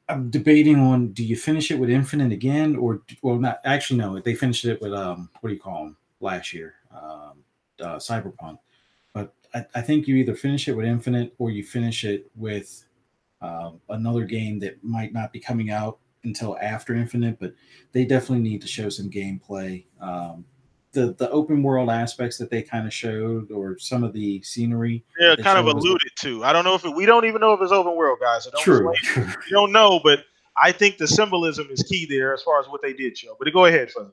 I'm debating on, do you finish it with Infinite again? Not actually, no. They finished it with, what do you call them, last year? Cyberpunk. But I think you either finish it with Infinite or you finish it with another game that might not be coming out until after Infinite, but they definitely need to show some gameplay. The open world aspects that they kind of showed, or some of the scenery. Yeah, kind of alluded to. I don't know we don't even know if it's open world, guys. So true. We don't know, but I think the symbolism is key there as far as what they did show. But go ahead, Fuzz.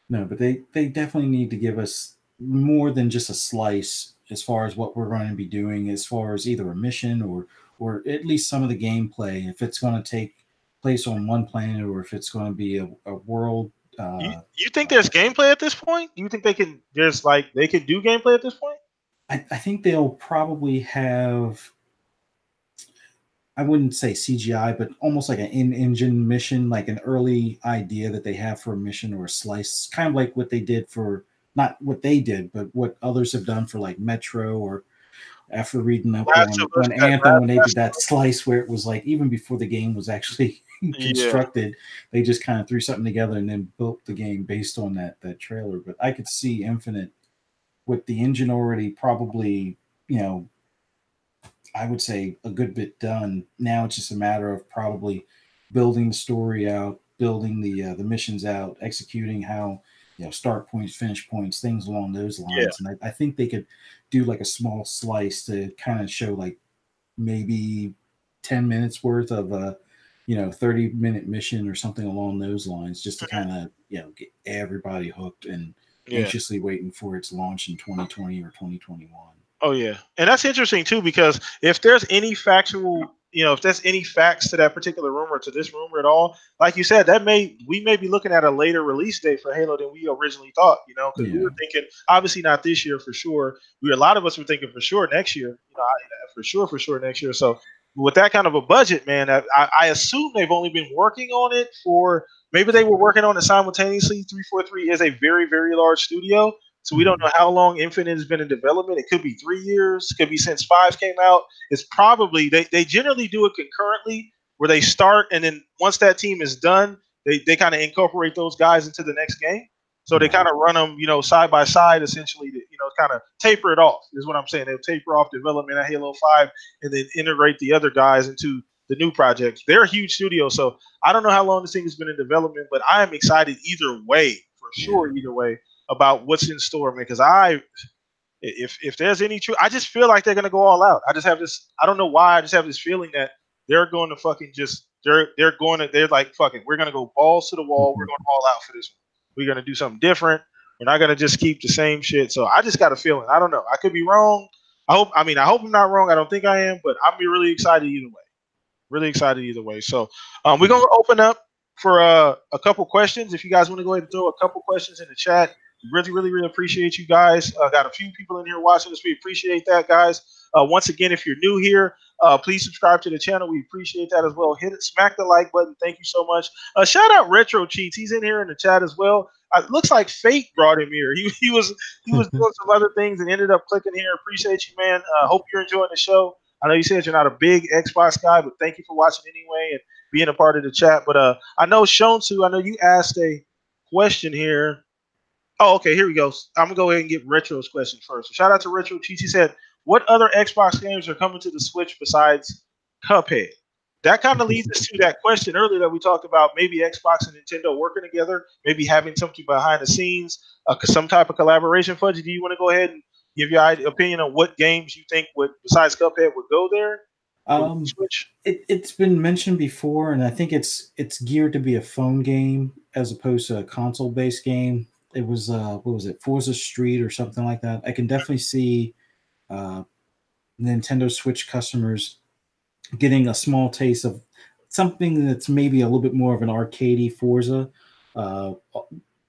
No, but they definitely need to give us more than just a slice as far as what we're going to be doing, as far as either a mission or at least some of the gameplay. If it's going to take place on one planet or if it's going to be a world. You think there's gameplay at this point? You think they can do gameplay at this point? I think they'll probably have, I wouldn't say CGI, but almost like an in-engine mission, like an early idea that they have for a mission or a slice, kind of like what they did for not what they did, but what others have done for like Metro, or after reading up Last of Us, on that Anthem, when they did last, that slice where it was like even before the game was actually yeah, constructed, they just kind of threw something together and then built the game based on that trailer. But I could see Infinite with the engine already probably, you know, I would say a good bit done. Now it's just a matter of probably building the story out, building the missions out, executing how, you know, start points, finish points, things along those yeah, lines. And I think they could do like a small slice to kind of show like maybe 10 minutes worth of a, you know, 30-minute mission or something along those lines, just to kind of, you know, get everybody hooked and yeah. anxiously waiting for its launch in 2020 or 2021. Oh yeah, and that's interesting too because if there's any factual, if there's any facts to that particular rumor, to this rumor at all, like you said, we may be looking at a later release date for Halo than we originally thought. Because we Yeah. were thinking obviously not this year for sure. A lot of us were thinking for sure next year. For sure next year. So with that kind of a budget, man, I assume they've only been working on it for maybe they were working on it simultaneously. 343 is a very very large studio. So we don't Mhm. know how long Infinite has been in development. It could be 3 years, could be since five came out. It's probably they generally do it concurrently where they start and then once that team is done, they kind of incorporate those guys into the next game. So they kind Right. of run them, side by side essentially to, kind of taper it off, is what I'm saying. They'll taper off development of Halo 5 and then integrate the other guys into the new projects. They're a huge studio, so I don't know how long this thing has been in development, but I am excited either way, for Yeah. sure, either way about what's in store, man. Because if there's any truth, I just feel like they're gonna go all out. I just have this. I don't know why. I just have this feeling that they're going to fucking just they're like fucking. We're gonna go balls to the wall. We're Mhm. going all out for this one. We're gonna do something different. We're not gonna just keep the same shit. So I just got a feeling. I don't know. I could be wrong. I hope. I mean, I hope I'm not wrong. I don't think I am, but I'm really excited either way. Really excited either way. So we're Yeah. gonna open up for a couple questions. If you guys want to go ahead and throw a couple questions in the chat, we really, really, really appreciate you guys. Got a few people in here watching us. We appreciate that, guys. Once again, if you're new here, please subscribe to the channel. We appreciate that as well. Hit it, smack the like button. Thank you so much. Shout out Retro Cheats. He's in here in the chat as well. It looks like Fate brought him here. He was doing some other things and ended up clicking here. Appreciate you, man. Hope you're enjoying the show. I know you said you're not a big Xbox guy, but thank you for watching anyway and being a part of the chat. But I know Shonsu, I know you asked a question here. Oh, okay, here we go. I'm gonna go ahead and get Retro's question first. So shout out to Retro Cheats. He said, "What other Xbox games are coming to the Switch besides Cuphead?" That kind of leads us to that question earlier that we talked about. Maybe Xbox and Nintendo working together, maybe having something behind the scenes, some type of collaboration. Fudgy, do you want to go ahead and give your opinion on what games you think would, besides Cuphead, would go there for the Um, Switch? it's been mentioned before, and I think it's geared to be a phone game as opposed to a console based game. It was what was it, Forza Street or something like that. I can definitely see uh, Nintendo Switch customers getting a small taste of something that's maybe a little bit more of an arcadey Forza, uh,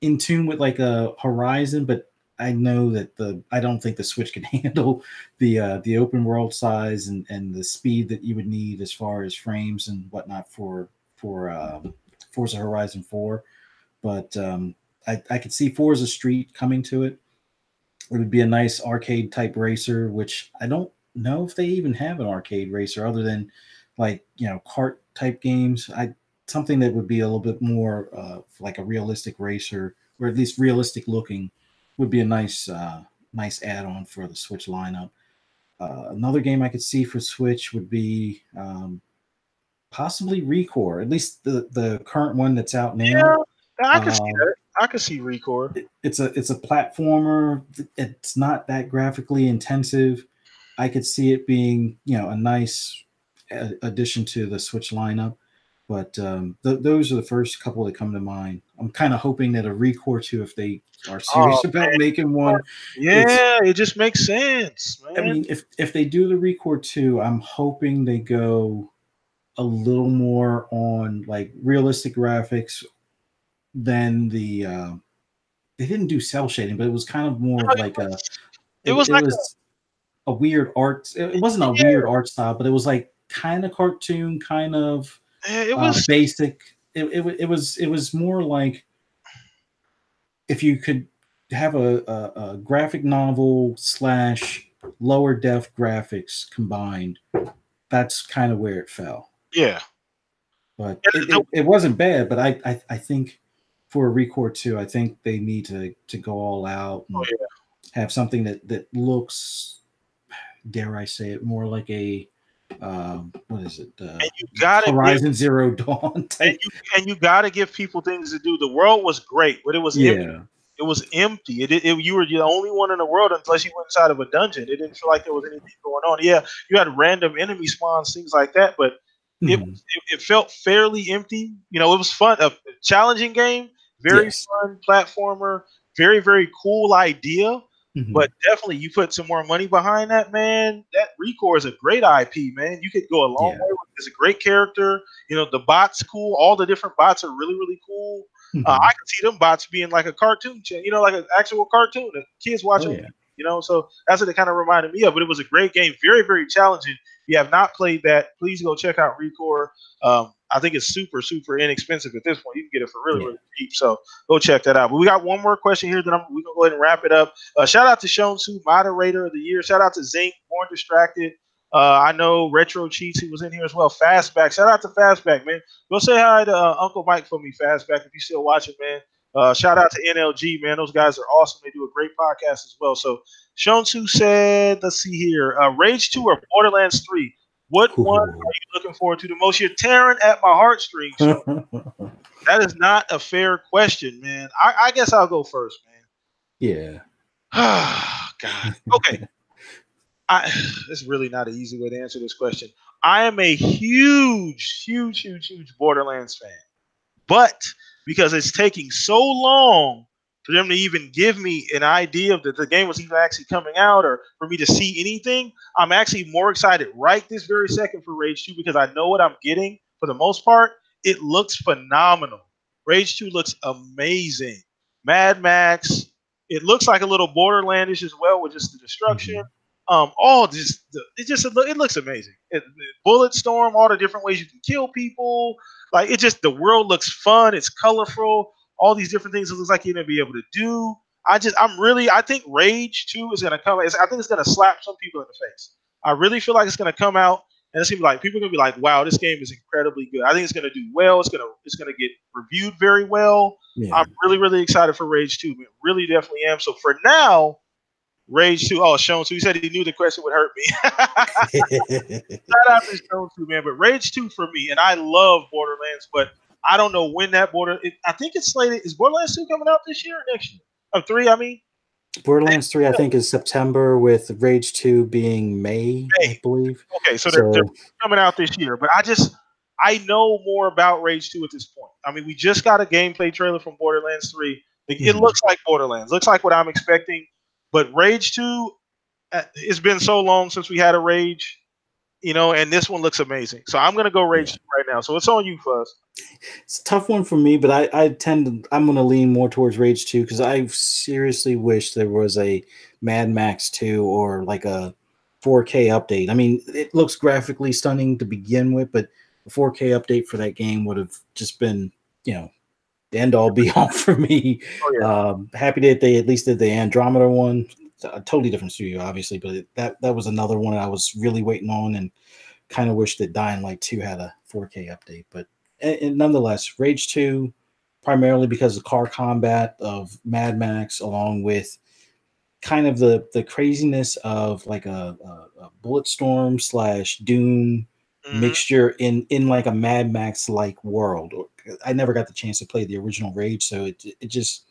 in tune with like a Horizon, but I know that I don't think the Switch can handle the open world size and the speed that you would need as far as frames and whatnot for Forza Horizon 4. But I could see Forza Street coming to it. It would be a nice arcade type racer, which I don't know if they even have an arcade racer other than like, you know, kart type games. Something that would be a little bit more like a realistic racer, or at least realistic looking, would be a nice add on for the Switch lineup. Another game I could see for Switch would be possibly Recore, at least the current one that's out Yeah, now. I can see Um, that. I can see Recore. it's a platformer. It's not that graphically intensive. I could see it being, you know, a nice addition to the Switch lineup. But those are the first couple that come to mind. I'm kind of hoping that a Recore 2, if they are Oh serious about man, making one, it's. yeah, it just makes sense, I man. mean, if they do the Recore 2, I'm hoping they go a little more on like realistic graphics than they didn't do cell shading, but it was kind of more No, of like it was it like was a weird art. It wasn't a weird art style, but it was like kind of cartoon, kind of it was basic. It was more like if you could have a graphic novel slash lower def graphics combined. That's kind of where it fell. Yeah. But it wasn't bad. But I think for a Recore 2, I think they need to go all out and have something that looks, dare I say it, more like a what is it? And you gotta Horizon Zero Dawn type. and you gotta give people things to do. The world was great, but it was empty. Yeah. It was empty. You were the only one in the world unless you went inside of a dungeon. It didn't feel like there was anything going on. Yeah, you had random enemy spawns, things like that, but it felt fairly empty. You know, it was fun, a challenging game, very fun platformer, very, very cool idea. But definitely, you put some more money behind that, man. That Recore is a great IP, man. You could go a long way with it. It's a great character. You know, the bots cool. All the different bots are really, really cool. I can see them bots being like a cartoon, you know, like an actual cartoon that kids watching. You know, so that's what it kind of reminded me of. But it was a great game, very, very challenging. If you have not played that, please go check out Recore. I think it's super, super inexpensive at this point. You can get it for really, really cheap. So go check that out. But we got one more question here that we're gonna go ahead and wrap it up. Shout out to Shonsu, moderator of the year. Shout out to Zinc, Born Distracted. I know Retro Cheats, who was in here as well. Fastback. Shout out to Fastback, man. Go say hi to Uncle Mike for me, Fastback, if you're still watching, man. Shout out to NLG, man. Those guys are awesome. They do a great podcast as well. So Shonsu said, let's see here, Rage 2 or Borderlands 3? What one are you looking forward to the most? You're tearing at my heartstrings. That is not a fair question, man. I guess I'll go first, man. Yeah. God. Okay. It's really not an easy way to answer this question. I am a huge, huge, huge, huge Borderlands fan. But because it's taking so long for them to even give me an idea of that the game was even actually coming out or for me to see anything, I'm actually more excited right this very second for Rage 2 because I know what I'm getting for the most part. It looks phenomenal. Rage 2 looks amazing. Mad Max, it looks like a little Borderlandish as well with just the destruction. It looks amazing. Bulletstorm, all the different ways you can kill people. Like the world looks fun. It's colorful. All these different things it looks like you're gonna be able to do. I think Rage 2 is gonna come. I think it's gonna slap some people in the face. I really feel like it's gonna come out and it's gonna be like people are gonna be like, wow, this game is incredibly good. I think it's gonna do well. It's gonna get reviewed very well. Yeah. I'm really, really excited for Rage 2. Really definitely am. So for now, Rage 2. Oh, Sean, so he said he knew the question would hurt me. Shout out to Sean 2, man. But Rage 2 for me, and I love Borderlands, but I don't know when that I think it's slated. Is Borderlands 2 coming out this year or next year? 3, I mean. Borderlands 3, I think, is September, with Rage 2 being May, I believe. Okay, so they're coming out this year. But I know more about Rage 2 at this point. I mean, we just got a gameplay trailer from Borderlands 3. It looks like Borderlands. Looks like what I'm expecting. But Rage 2, it's been so long since we had a Rage, you know, and this one looks amazing. So I'm going to go Rage 2 right now. So it's on you, Fuzz. It's a tough one for me, but I'm going to lean more towards Rage 2 because I seriously wish there was a Mad Max 2 or like a 4K update. I mean, it looks graphically stunning to begin with, but a 4K update for that game would have just been, you know, the end all be all for me. Happy that they at least did the Andromeda one. A totally different studio, obviously, but that was another one I was really waiting on, and kind of wish that Dying Light 2 had a 4K update. But and nonetheless, Rage 2, primarily because of car combat of Mad Max, along with kind of the craziness of like a Bulletstorm / Doom mixture in like a Mad Max like world. I never got the chance to play the original Rage, so it just,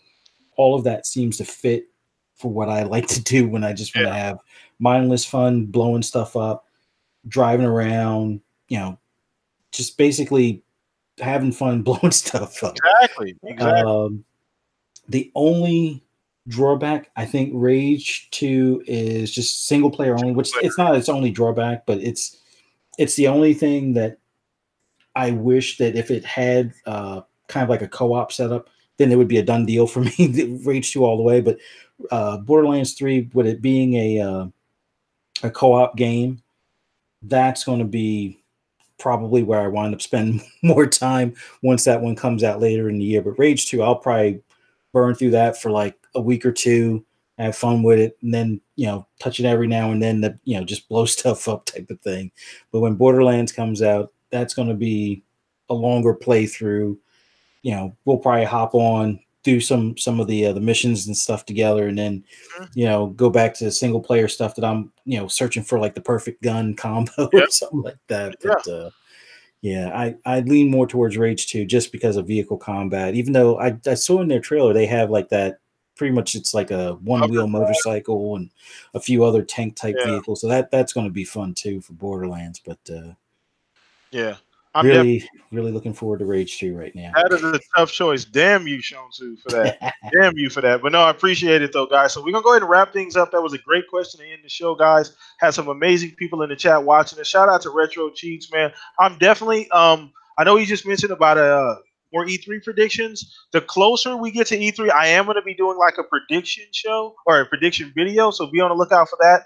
all of that seems to fit for what I like to do when I just want to have mindless fun, blowing stuff up, driving around, you know, just basically having fun blowing stuff up. Exactly. The only drawback, I think, Rage 2 is just single player only, which it's not its only drawback, but it's the only thing that I wish that if it had kind of like a co-op setup, then it would be a done deal for me. Rage 2 all the way. But Borderlands 3, with it being a co-op game, that's going to be probably where I wind up spending more time once that one comes out later in the year. But Rage 2, I'll probably burn through that for like a week or two, have fun with it, and then touch it every now and then. Just blow stuff up type of thing. But when Borderlands comes out, that's going to be a longer playthrough. We'll probably hop on, do some of the missions and stuff together, and then go back to the single player stuff that I'm searching for, like the perfect gun combo or something like that. But I lean more towards Rage 2 just because of vehicle combat. Even though I saw in their trailer they have like that, pretty much it's like a one-wheel motorcycle and a few other tank type vehicles. So that's going to be fun too for Borderlands. But I'm really looking forward to Rage 2 right now. That is a tough choice. Damn you, Shonsu, for that. Damn you for that. But no, I appreciate it though, guys. So we're gonna go ahead and wrap things up. That was a great question to end the show, guys. Had some amazing people in the chat watching. A shout out to Retro Cheats, man. I'm definitely I know you just mentioned about more E3 predictions. The closer we get to E3, I am gonna be doing like a prediction show or a prediction video. So be on the lookout for that.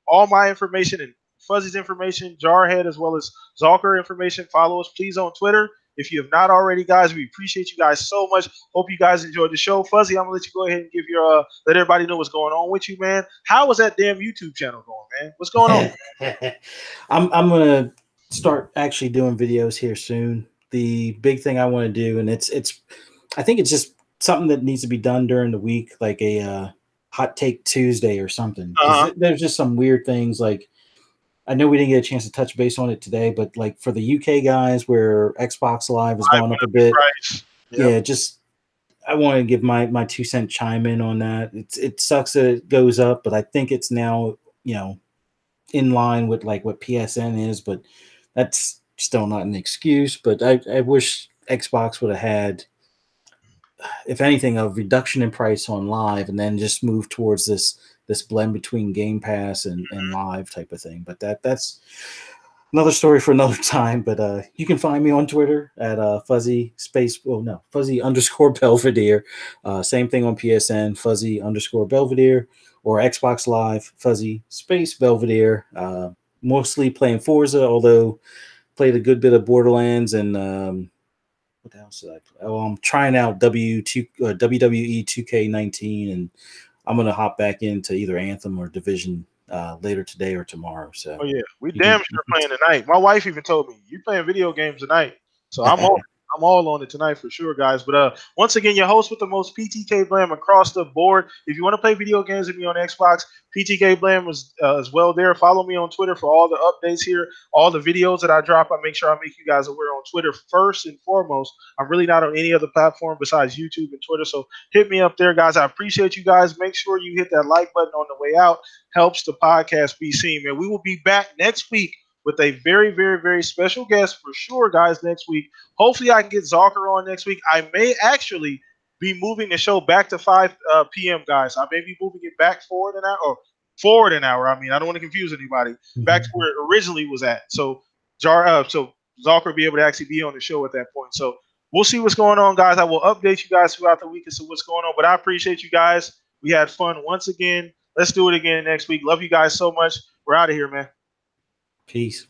All my information and Fuzzy's information, Jarhead, as well as Zalker information. Follow us, please, on Twitter. If you have not already, guys, we appreciate you guys so much. Hope you guys enjoyed the show. Fuzzy, I'm going to let you go ahead and give your let everybody know what's going on with you, man. How is that damn YouTube channel going, man? What's going on? I'm going to start actually doing videos here soon. The big thing I want to do, and it's I think it's just something that needs to be done during the week, like a Hot Take Tuesday or something. There's just some weird things like, I know we didn't get a chance to touch base on it today, but like for the UK guys where Xbox Live has gone up a bit, I want to give my 2-cent chime in on that. It sucks that it goes up, but I think it's now, in line with like what PSN is, but that's still not an excuse. But I wish Xbox would have had, if anything, a reduction in price on Live and then just move towards this blend between Game Pass and Live type of thing. But that's another story for another time. But you can find me on Twitter at Fuzzy _ Belvedere. Same thing on PSN, Fuzzy _ Belvedere, or Xbox Live, Fuzzy _ Belvedere. Mostly playing Forza, although played a good bit of Borderlands and what else did I play? Oh, I'm trying out WWE 2K19, and I'm going to hop back into either Anthem or Division later today or tomorrow. So, we damn sure playing tonight. My wife even told me you playing video games tonight, so I'm all on it tonight for sure, guys. But once again, your host with the most, PTK Blam, across the board. If you want to play video games with me on Xbox, PTK Blam is as well there. Follow me on Twitter for all the updates here, all the videos that I drop. I make sure I make you guys aware on Twitter first and foremost. I'm really not on any other platform besides YouTube and Twitter, so hit me up there, guys. I appreciate you guys. Make sure you hit that like button on the way out. Helps the podcast be seen, man. We will be back next week with a very, very, very special guest for sure, guys, next week. Hopefully I can get Zalker on next week. I may actually be moving the show back to 5 p.m., guys. I may be moving it back forward an hour. I mean, I don't want to confuse anybody. Back to where it originally was at. So Zalker will be able to actually be on the show at that point. So we'll see what's going on, guys. I will update you guys throughout the week as to what's going on. But I appreciate you guys. We had fun once again. Let's do it again next week. Love you guys so much. We're out of here, man. Peace.